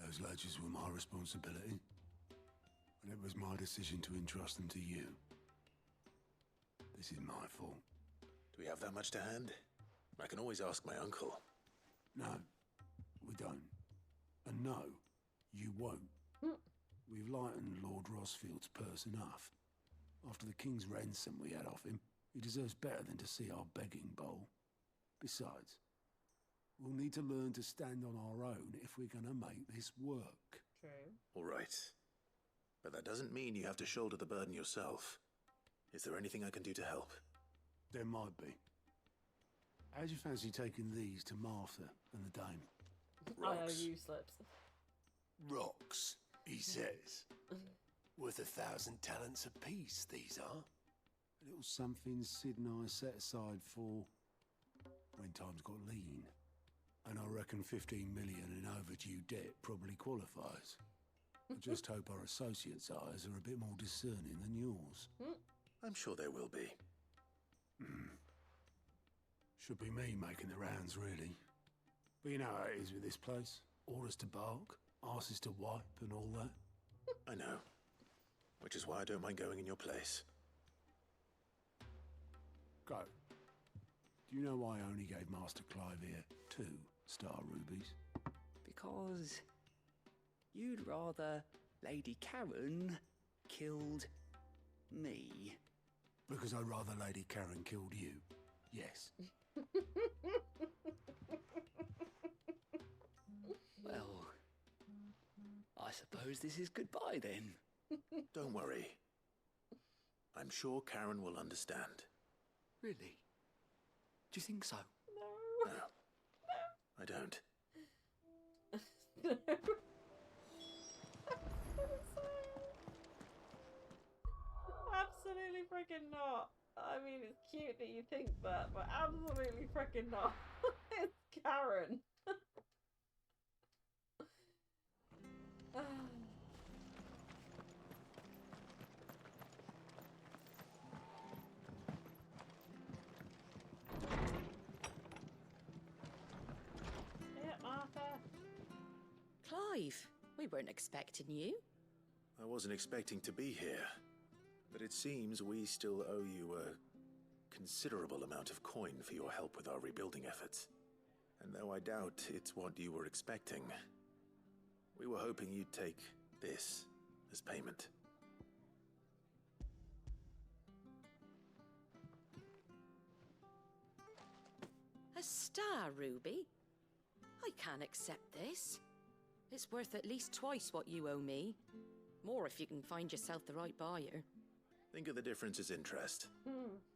Those ledgers were my responsibility, and it was my decision to entrust them to you. This is my fault. Do we have that much to hand? I can always ask my uncle. No, we don't. And no, you won't. We've lightened Lord Rosfield's purse enough. After the king's ransom we had off him, he deserves better than to see our begging bowl. Besides, we'll need to learn to stand on our own if we're gonna make this work. True. All right. But that doesn't mean you have to shoulder the burden yourself. Is there anything I can do to help? There might be. How'd you fancy taking these to Martha and the dame? I owe you slips. Rocks, he says. Worth 1,000 talents apiece, these are. A little something Sid and I set aside for when times got lean. And I reckon 15 million in overdue debt probably qualifies. I just hope our associates' eyes are a bit more discerning than yours. I'm sure there will be. Should be me making the rounds, really. But you know how it is with this place. Orders to bark, arses to wipe, and all that. I know. Which is why I don't mind going in your place. Go. Do you know why I only gave Master Clive here 2 star rubies? Because you'd rather Lady Karen killed me. Because I'd rather Lady Karen killed you. Yes. Well, I suppose this is goodbye then. Don't worry. I'm sure Karen will understand. Really? Do you think so? No. I don't. Absolutely freaking not. I mean, it's cute that you think that, but absolutely freaking not. It's Karen. Yeah, Martha. Clive, we weren't expecting you. I wasn't expecting to be here. But it seems we still owe you a considerable amount of coin for your help with our rebuilding efforts. And though I doubt it's what you were expecting, we were hoping you'd take this as payment. A star ruby? I can't accept this. It's worth at least twice what you owe me. More if you can find yourself the right buyer. Think of the difference as interest.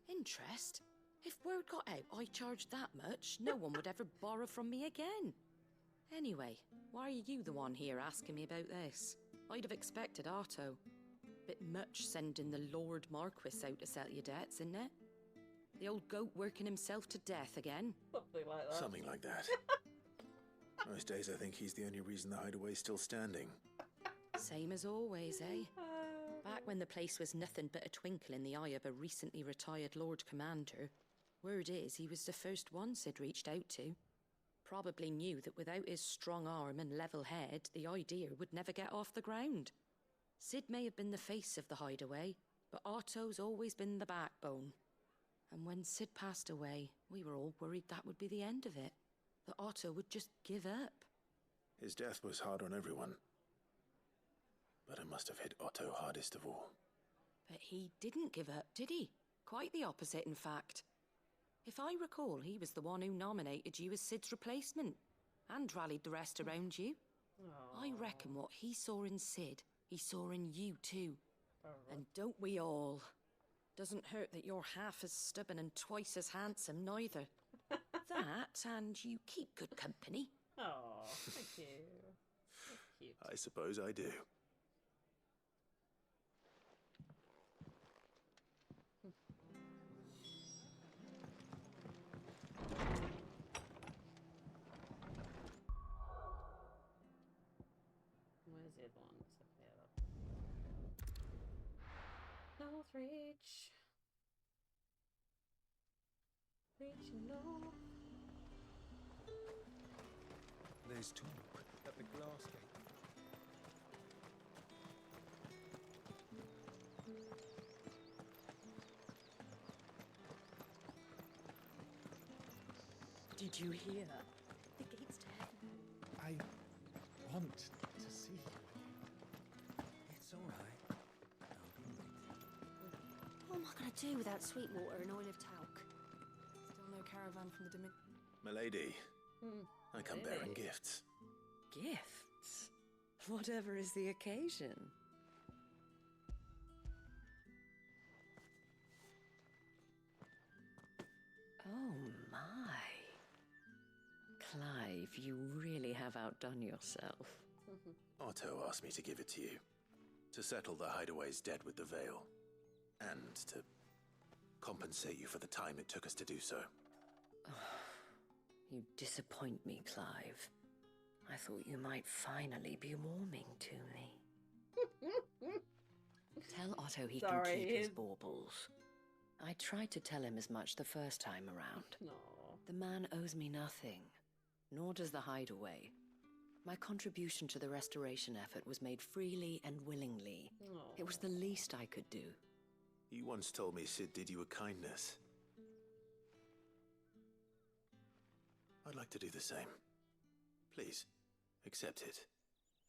Interest? If word got out I charged that much, no one would ever borrow from me again. Anyway, why are you the one here asking me about this? I'd have expected Otto. Bit much sending the Lord Marquis out to settle your debts, isn't it? The old goat working himself to death again? Something like that. Something like that. Most days I think he's the only reason the hideaway's still standing. Same as always, eh? Back when the place was nothing but a twinkle in the eye of a recently retired Lord Commander, word is he was the first one Sid reached out to. Probably knew that without his strong arm and level head, the idea would never get off the ground. Sid may have been the face of the hideaway, but Otto's always been the backbone. And when Sid passed away, we were all worried that would be the end of it. That Otto would just give up. His death was hard on everyone. But it must have hit Otto hardest of all. But he didn't give up, did he? Quite the opposite, in fact. If I recall, he was the one who nominated you as Sid's replacement, and rallied the rest around you. I reckon what he saw in Sid, he saw in you too. And don't we all? Doesn't hurt that you're half as stubborn and twice as handsome, neither. That, and you keep good company. Oh, thank you. That's cute. I suppose I do. Where's the other one? It's up there. Northreach. Reaching north. There's talk at the glass gate. Did you hear? The gate's to heaven. I want to see you again. It's all right. I'll be waiting. What am I going to do without Sweetwater and Oil of Talc? Still no caravan from the Dominion. Milady, I come bearing really? gifts. Gifts? Whatever is the occasion. Oh my. Clive, you really have outdone yourself. Otto asked me to give it to you. To settle the Hideaway's debt with the Veil. And to compensate you for the time it took us to do so. You disappoint me, Clive. I thought you might finally be warming to me. Tell Otto he can keep his baubles. I tried to tell him as much the first time around. No. The man owes me nothing, nor does the Hideaway. My contribution to the restoration effort was made freely and willingly. It was the least I could do. You once told me Sid did you a kindness. I'd like to do the same. Please, accept it.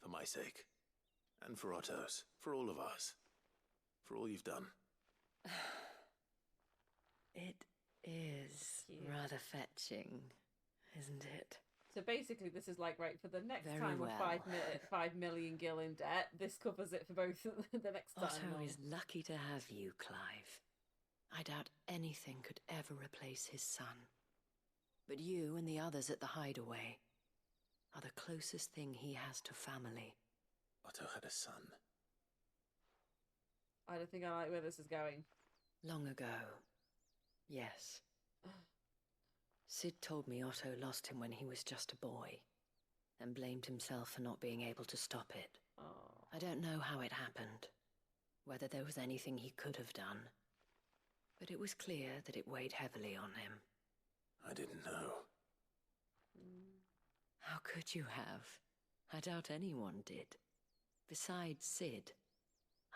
For my sake. And for Otto's. For all of us. For all you've done. It is rather fetching, isn't it? So basically, this is like, right, for the next Very time well. we're 5 million gil in debt, this covers it for both the next time. Otto is lucky to have you, Clive. I doubt anything could ever replace his son. But you and the others at the Hideaway are the closest thing he has to family. Otto had a son. I don't think I like where this is going. Long ago, yes. Sid told me Otto lost him when he was just a boy, and blamed himself for not being able to stop it. Oh. I don't know how it happened, whether there was anything he could have done, but it was clear that it weighed heavily on him. I didn't know. How could you have? I doubt anyone did. Besides Sid,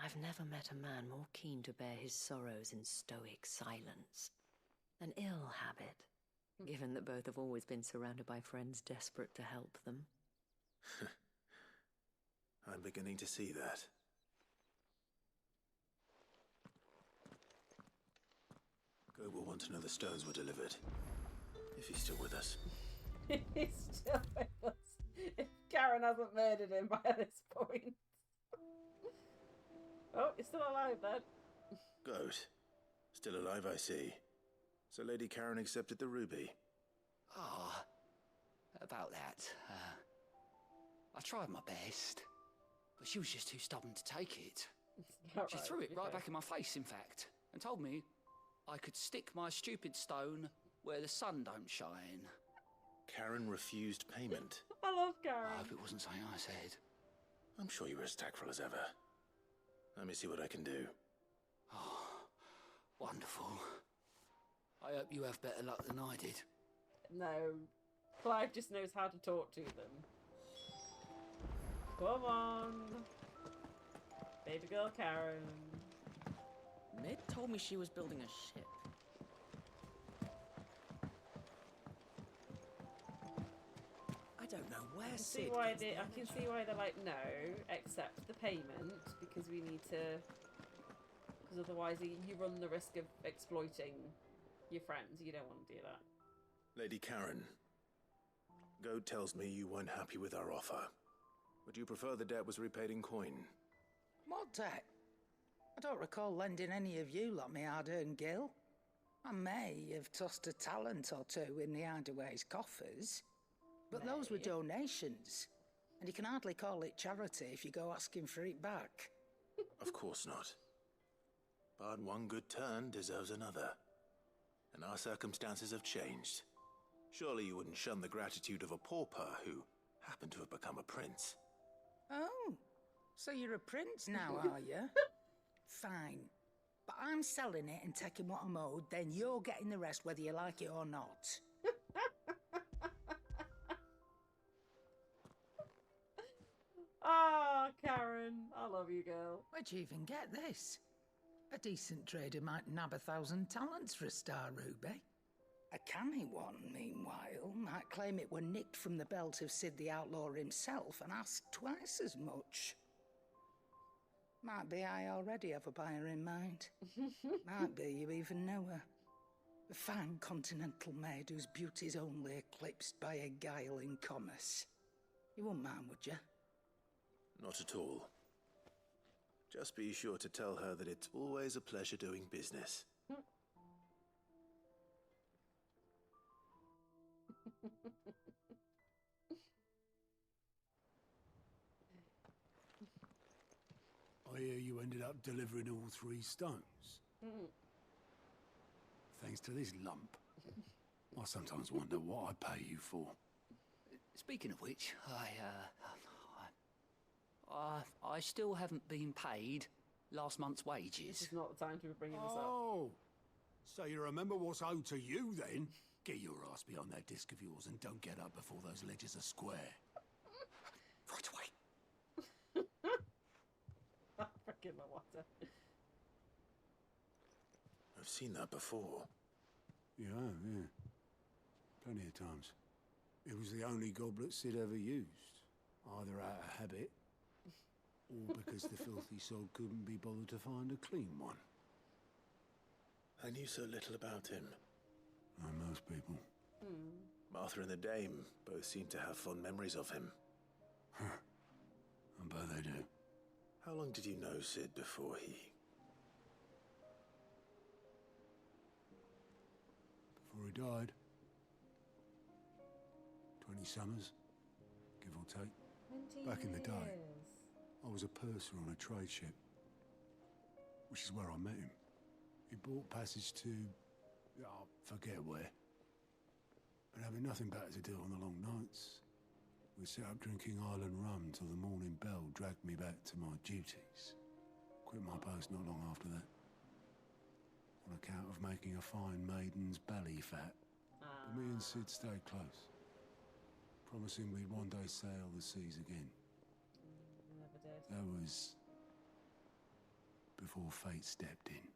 I've never met a man more keen to bear his sorrows in stoic silence. An ill habit, given that both have always been surrounded by friends desperate to help them. I'm beginning to see that. Go will want to know the stones were delivered. If he's still with us. He's still with us. If Karen hasn't murdered him by this point. Oh, he's still alive then. Good. Still alive, I see. So Lady Karen accepted the ruby. Ah, about that. I tried my best, but she was just too stubborn to take it. She threw it right back in my face, in fact, and told me I could stick my stupid stone where the sun don't shine. Karen refused payment. I love Karen. I hope it wasn't something I said. I'm sure you were as tactful as ever. Let me see what I can do. Oh, wonderful. I hope you have better luck than I did. No. Clive just knows how to talk to them. Come on. Baby girl Karen. Mid told me she was building a ship. I don't know where Sid gets the I can see why they're like, no, accept the payment, because we need to... Because otherwise you run the risk of exploiting your friends. You don't want to do that. Lady Karen, Goat tells me you weren't happy with our offer. Would you prefer the debt was repaid in coin? What debt? I don't recall lending any of you lot me hard-earned gil. I may have tossed a talent or two in the Hideaway's coffers, But those were donations. And you can hardly call it charity if you go asking for it back. Of course not. But one good turn deserves another. And our circumstances have changed. Surely you wouldn't shun the gratitude of a pauper who happened to have become a prince. Oh, so you're a prince now, are you? Fine. But I'm selling it and taking what I'm owed, then you're getting the rest whether you like it or not. Ah, Karen, I love you, girl. Where'd you even get this? A decent trader might nab 1,000 talents for a star ruby. A canny one, meanwhile, might claim it were nicked from the belt of Sid the Outlaw himself and ask twice as much. Might be I already have a buyer in mind. Might be you even know her. A fine continental maid whose beauty's only eclipsed by a guile in commerce. You wouldn't mind, would you? Not at all. Just be sure to tell her that it's always a pleasure doing business. I hear you ended up delivering all 3 stones. Thanks to this lump. I sometimes wonder what I pay you for. Speaking of which, I still haven't been paid last month's wages. This is not the time to be bringing this up. Oh, so you remember what's owed to you then? Get your ass behind that disc of yours and don't get up before those ledgers are square. Right away. Freaking my water. I've seen that before. Yeah. Plenty of times. It was the only goblet Sid ever used. Either out of habit, or because the filthy soul couldn't be bothered to find a clean one. I knew so little about him. Like most people. Martha and the Dame both seem to have fond memories of him. I bet they do. How long did you know Sid before he... Before he died. 20 summers, give or take. 20 Back in the day, years. I was a purser on a trade ship, which is where I met him. He bought passage to... I forget where. But having nothing better to do on the long nights, we set up drinking island rum till the morning bell dragged me back to my duties. Quit my post not long after that. On account of making a fine maiden's belly fat. But me and Sid stayed close. Promising we'd one day sail the seas again. Never did. That was... before fate stepped in.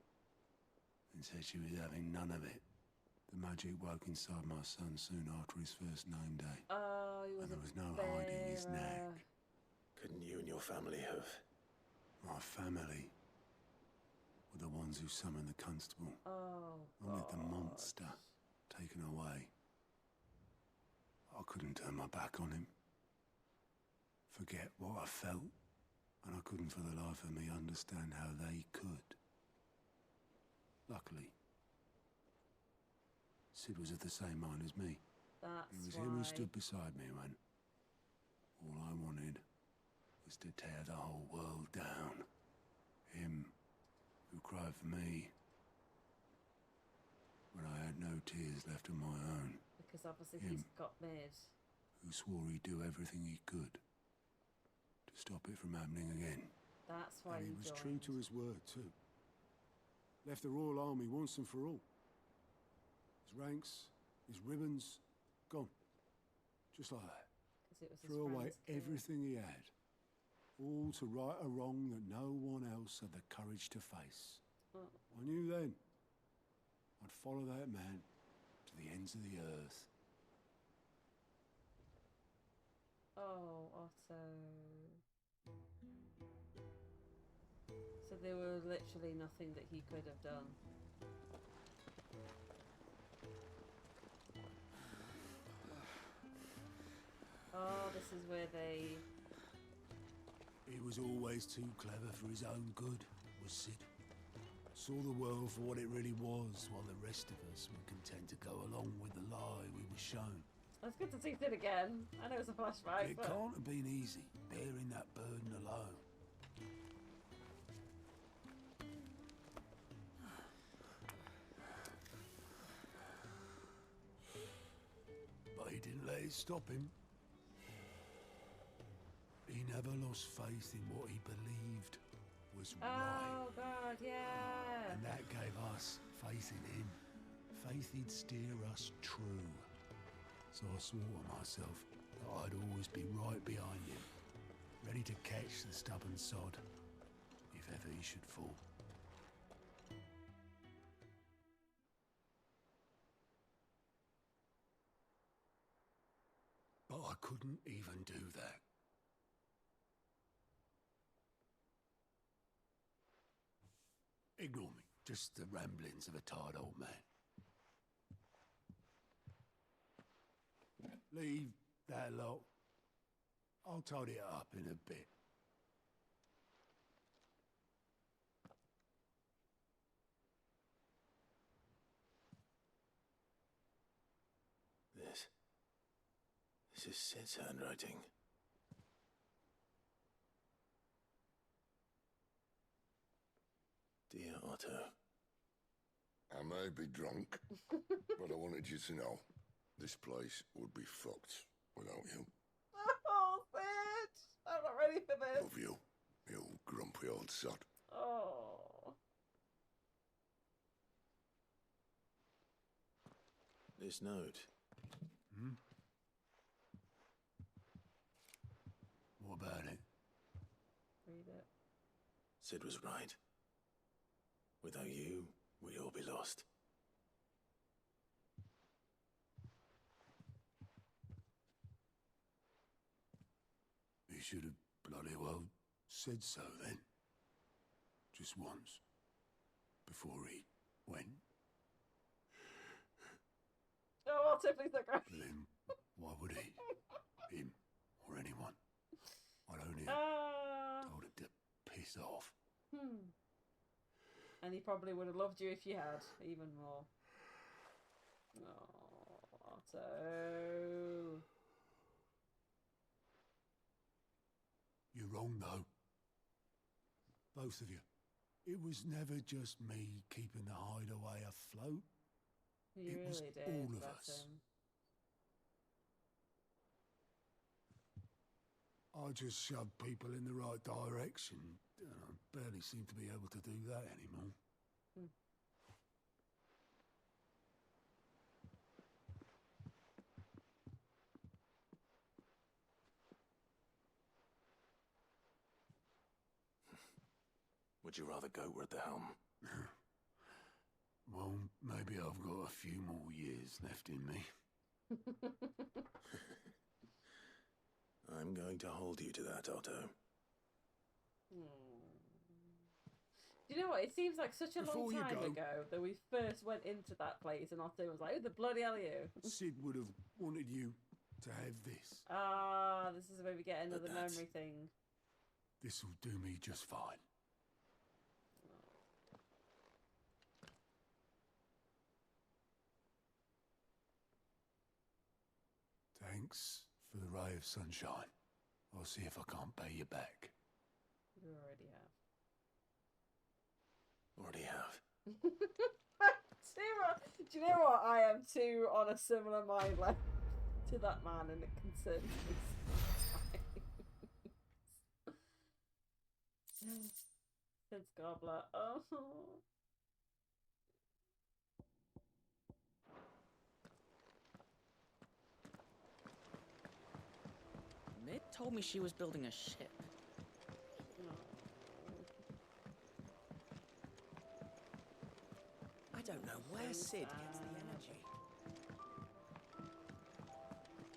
And said she was having none of it. The magic woke inside my son soon after his first name day. Oh, he was and there was no hiding his neck. Couldn't you and your family have... My family were the ones who summoned the constable. Oh, Wanted the monster taken away. I couldn't turn my back on him. Forget what I felt. And I couldn't for the life of me understand how they could. Luckily, Sid was of the same mind as me. That's It was why. him who stood beside me when all I wanted was to tear the whole world down. Him who cried for me when I had no tears left of my own. Because obviously Him. he's got mid. Who swore he'd do everything he could to stop it from happening again. That's why And he he was joined. true to his word, too. Left the Royal Army once and for all. His ranks, his ribbons, gone. Just like that. 'Cause it was his Threw away friend's kid. everything he had. All to right a wrong that no one else had the courage to face. Oh. I knew then I'd follow that man to the ends of the earth. Oh, Otto. So there was literally nothing that he could have done. Oh, this is where they... He was always too clever for his own good, was Sid. Saw the world for what it really was, while the rest of us were content to go along with the lie we were shown. It's good to see Sid again. I know it's a flashback, It but... can't have been easy, bearing that burden alone. But he didn't let it stop him. He never lost faith in what he believed was right. Oh, God, yeah. And that gave us faith in him. Faith he'd steer us true. So I swore to myself that I'd always be right behind him, ready to catch the stubborn sod, if ever he should fall. But I couldn't even do that. Ignore me, just the ramblings of a tired old man. Leave that lot. I'll tidy it up in a bit. This is Sid's handwriting. Dear Otto. I may be drunk, but I wanted you to know this place would be fucked without you. Oh, Sid! I'm not ready for this. Love you, you grumpy old sod. Oh. This note. Hmm? What about it? Read it. Sid was right. Without you, we'd all be lost. He should have bloody well said so then. Just once. Before he went. Oh, Otto, please don't cry. But then, why would he? Him or anyone? I'd only told him to piss off. And he probably would have loved you if you had, even more. Oh, Otto. You're wrong, though. Both of you. It was never just me keeping the hideaway afloat. He It really was did, all of bless us. him. I just shoved people in the right direction. I barely seem to be able to do that anymore. Would you rather go at the helm? Well, maybe I've got a few more years left in me. I'm going to hold you to that, Otto. Do you know what? It seems like such a Before long you time go- ago that we first went into that place and Otto was like, who the bloody hell are you? Sid would have wanted you to have this. Ah, this is where we get another that's- memory thing. This'll do me just fine. Thanks for the ray of sunshine. I'll see if I can't pay you back. You already have. Already have. Do you know what? I am too on a similar mind level to that man, and it concerns me. It's Gobbler. Oh. Mid told me she was building a ship. I don't know where Sid gets the energy.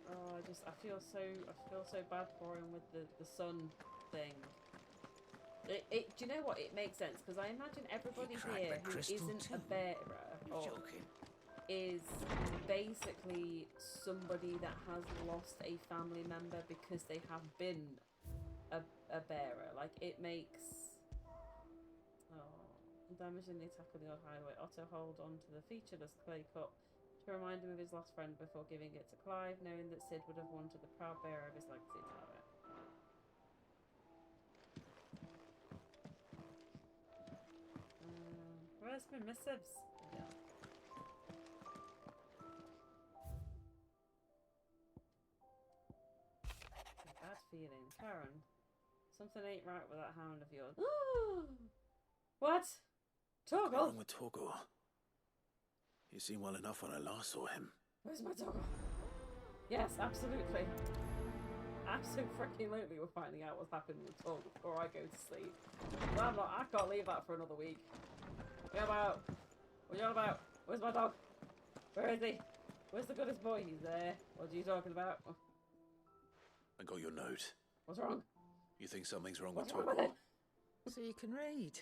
Oh, I feel so bad for him with the sun thing. Do you know what? It makes sense because I imagine everybody cracked here the who crystal isn't a too? bearer You're or joking. is basically somebody that has lost a family member because they have been a bearer. Like, it makes... Oh, damage in the attack of the odd hideaway. Otto hold on to the featureless clay cup to remind him of his lost friend before giving it to Clive, knowing that Sid would have wanted the proud bearer of his legacy to have it. Where's my missives? Yeah. Bad feeling. Karen, something ain't right with that hound of yours. What? Torgal? What's wrong with Torgal? He seemed well enough when I last saw him. Where's my Torgal? Yes, absolutely. Absolutely, we're finding out what's happened with Torgal before I go to sleep. I can't leave that for another week. What you about? What you all about? Where's my dog? Where is he? Where's the goodest boy? He's there. What are you talking about? I got your note. What's wrong? You think something's wrong What's with wrong Torgal? with it? So you can read.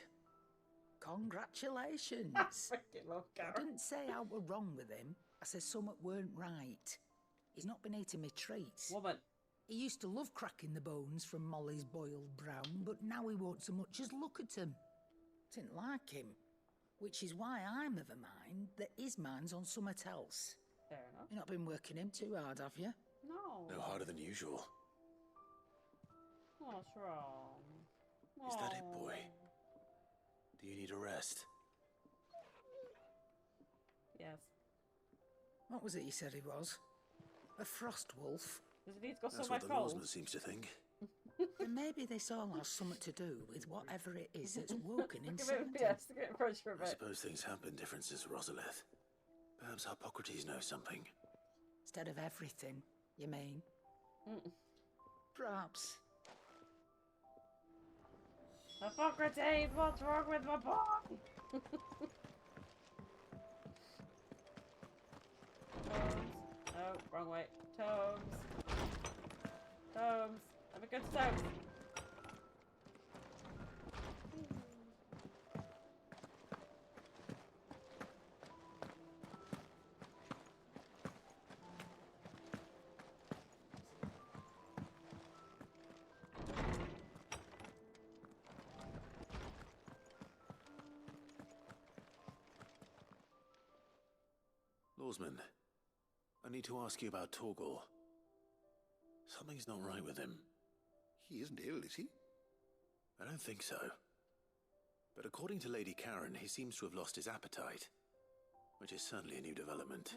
Congratulations. I freaking love Karen. I didn't say I were wrong with him. I said something weren't right. He's not been eating me treats. Woman. He used to love cracking the bones from Molly's boiled brown, but now he won't so much as look at them. Didn't like him. Which is why I'm of a mind that his mind's on something else. Fair enough. You've not been working him too hard, have you? No. No harder than usual. What's wrong? Is that it, boy? Do you need a rest? Yes. What was it you said he was? A frost wolf? Does he need to go That's somewhere what the cold? lawsman seems to think. Then maybe this all has something to do with whatever it is that's woken inside him. Yes, to get fresh for a I bit. suppose things have been different since Rosalith. Perhaps Hippocrates knows something. Instead of everything, you mean? Perhaps. Hippocrates, what's wrong with my boy? Tomes. Oh, wrong way. Tomes. Tomes. Let me go to Tomes. Lawsman, I need to ask you about Torgal. Something's not right with him. He isn't ill, is he? I don't think so. But according to Lady Karen, he seems to have lost his appetite. Which is certainly a new development.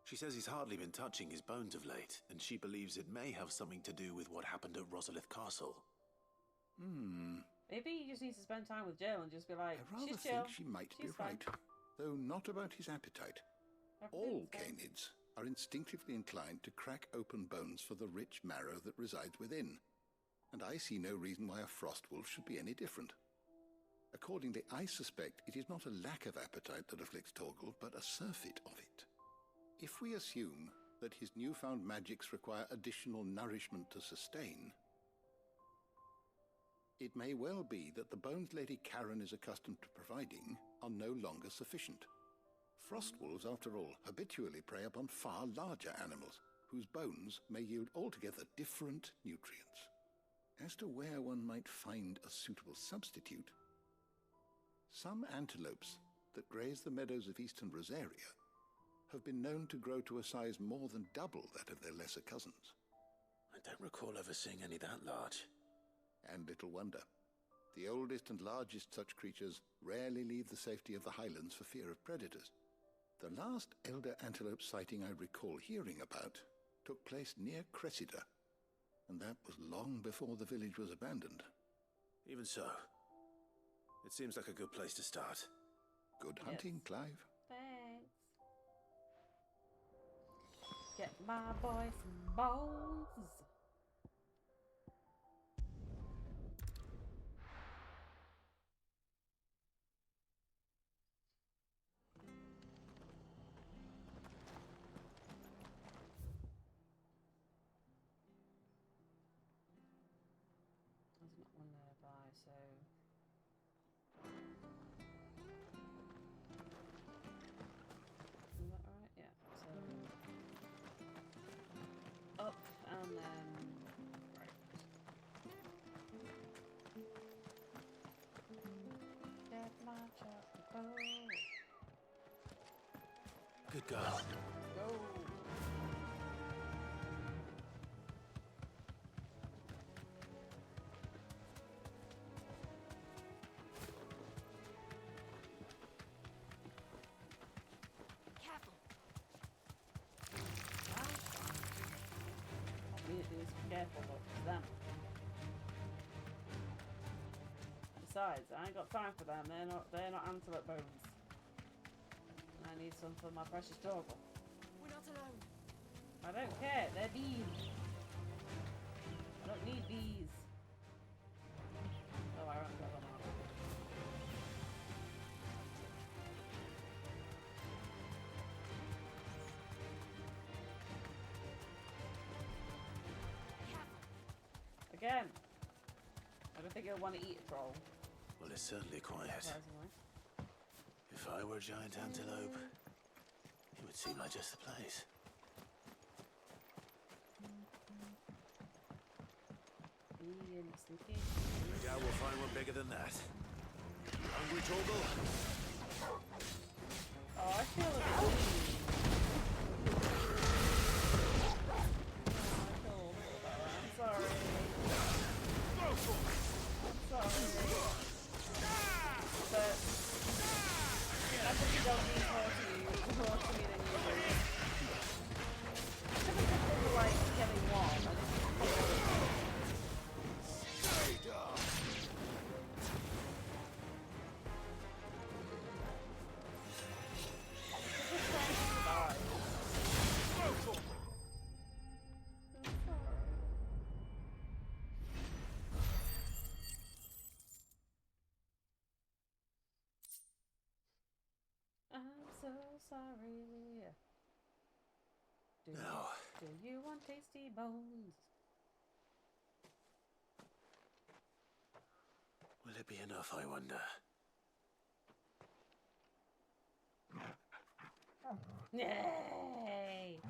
She says he's hardly been touching his bones of late, and she believes it may have something to do with what happened at Rosalith Castle. Maybe he just needs to spend time with Jill and just be like, I rather she's chill. think she might She's be fine. right, though not about his appetite. All canids are instinctively inclined to crack open bones for the rich marrow that resides within, and I see no reason why a frost wolf should be any different. Accordingly, I suspect it is not a lack of appetite that afflicts Torgal, but a surfeit of it. If we assume that his newfound magics require additional nourishment to sustain, it may well be that the bones Lady Karen is accustomed to providing are no longer sufficient. Frost wolves, after all, habitually prey upon far larger animals, whose bones may yield altogether different nutrients. As to where one might find a suitable substitute, some antelopes that graze the meadows of eastern Rosaria have been known to grow to a size more than double that of their lesser cousins. I don't recall ever seeing any that large. And little wonder. The oldest and largest such creatures rarely leave the safety of the highlands for fear of predators. The last elder antelope sighting I recall hearing about took place near Cressida, and that was long before the village was abandoned. Even so, it seems like a good place to start. Good hunting, Clive. Thanks. Get my boy some bones. There's not one nearby, so... Is that right? Yeah, so... Up, and then... Right. Get my chocolate bowl. Good girl. Go. Careful. We need to be careful of them. Besides, I ain't got time for them. They're not antelope bones. And I need some for my precious Torgal. We're not alone. I don't care. They're bees. I don't need bees. Oh, I won't go on that. Again. I don't think he'll want to eat a troll. Well, it's certainly quiet. Surprisingly. If I were a giant antelope, it would seem like just the place. Ian, sneaky. I doubt we'll find one bigger than that. Hungry, Torgal? Oh, I feel a bit. I'm sorry. I'm sorry. But I think you don't need more to me than you do. I think it's like getting warm. I just sorry. Do you want tasty bones? Will it be enough, I wonder? Yay!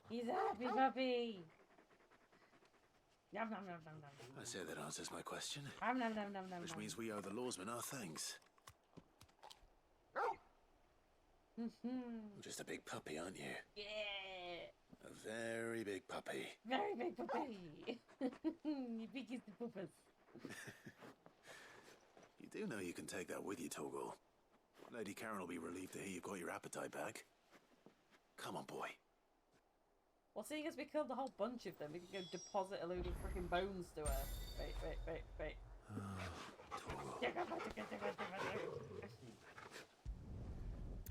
He's a happy puppy! Yum, yum, yum, yum, yum. I say that answers my question. Yum, yum, yum, yum, yum, Which yum. means we owe the lawsmen our thanks. You're just a big puppy, aren't you? Yeah! A very big puppy. Very big puppy! You biggest puppers. You do know you can take that with you, Torgal. Lady Karen will be relieved to hear you've got your appetite back. Come on, boy. Well, seeing as we killed a whole bunch of them, we can go deposit a load of freaking bones to her. Wait.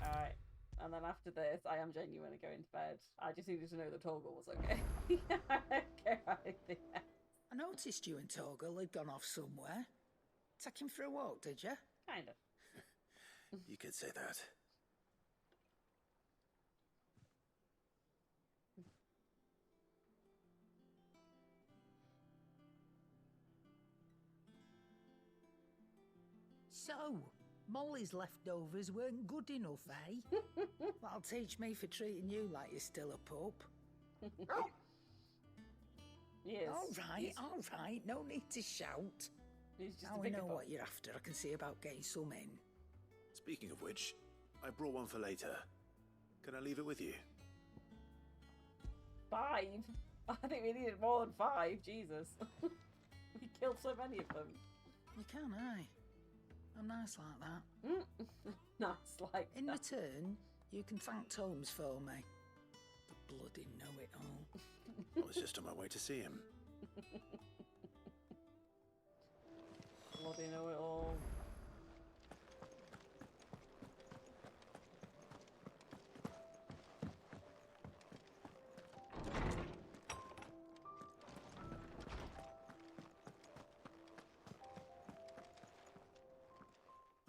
Alright. And then after this, I am genuinely going to bed. I just needed to know that Torgal was okay. I don't care about anything else. I noticed you and Torgal had gone off somewhere. Take him for a walk, did you? Kind of. You could say that. So, Molly's leftovers weren't good enough, eh? That'll teach me for treating you like you're still a pup. Yes. All right, no need to shout. Now we know what you're after. I can see about getting some in. Speaking of which, I brought one for later. Can I leave it with you? 5? I think we needed more than 5. Jesus. We killed so many of them. You can, aye. I'm nice like that. Nice like In that. return, you can thank Tomes for me. The bloody know-it-all. I was just on my way to see him. Bloody know it all.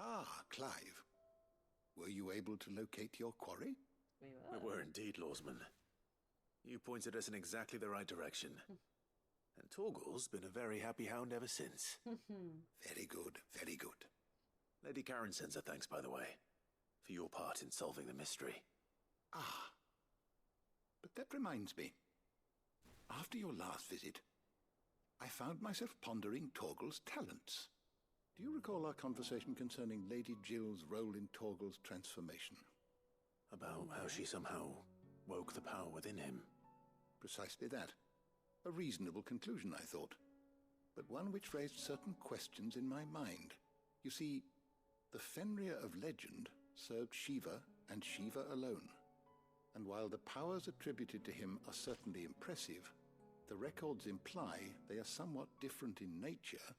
Ah, Clive. Were you able to locate your quarry? We were indeed, lawsman. You pointed us in exactly the right direction. And Torgal's been a very happy hound ever since. Very good, very good. Lady Karen sends her thanks, by the way, for your part in solving the mystery. Ah. But that reminds me. After your last visit, I found myself pondering Torgal's talents. Do you recall our conversation concerning Lady Jill's role in Torgal's transformation? About how she somehow woke the power within him. Precisely that. A reasonable conclusion, I thought, but one which raised certain questions in my mind. You see, the Fenrir of legend served Shiva and Shiva alone, and while the powers attributed to him are certainly impressive, the records imply they are somewhat different in nature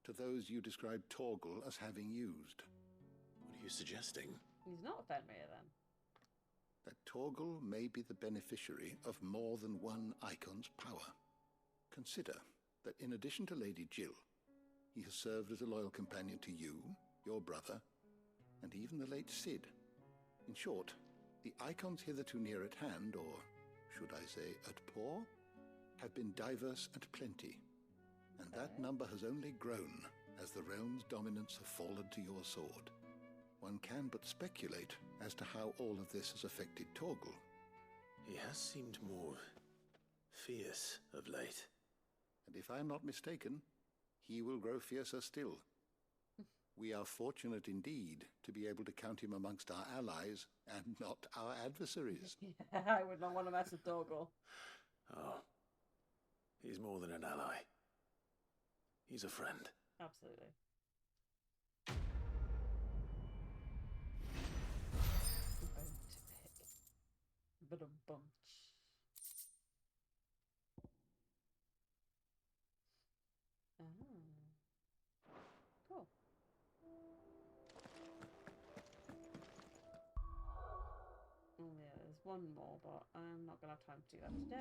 to those you described Torgal as having used. What are you suggesting? He's not a Fenrir then. That Torgal may be the beneficiary of more than one icon's power. Consider that in addition to Lady Jill, he has served as a loyal companion to you, your brother, and even the late Cid. In short, the icons hitherto near at hand, or should I say at paw, have been diverse and plenty, and that number has only grown as the realm's dominance have fallen to your sword. One can but speculate as to how all of this has affected Torgal. He has seemed more fierce of late. And if I am not mistaken, he will grow fiercer still. We are fortunate indeed to be able to count him amongst our allies and not our adversaries. Yeah, I would not want to mess with Torgal. Oh, he's more than an ally. He's a friend. Absolutely. But a bunch. Cool. Oh yeah, there's one more, but I'm not gonna have time to do that today.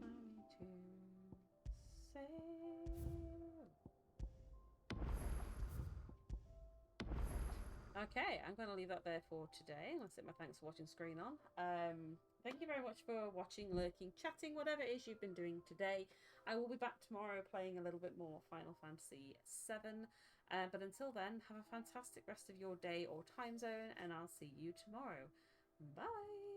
I need to save. Okay, I'm going to leave that there for today. I'm going to set my thanks for watching screen on. Thank you very much for watching, lurking, chatting, whatever it is you've been doing today. I will be back tomorrow playing a little bit more Final Fantasy VII. But until then, have a fantastic rest of your day or time zone, and I'll see you tomorrow. Bye!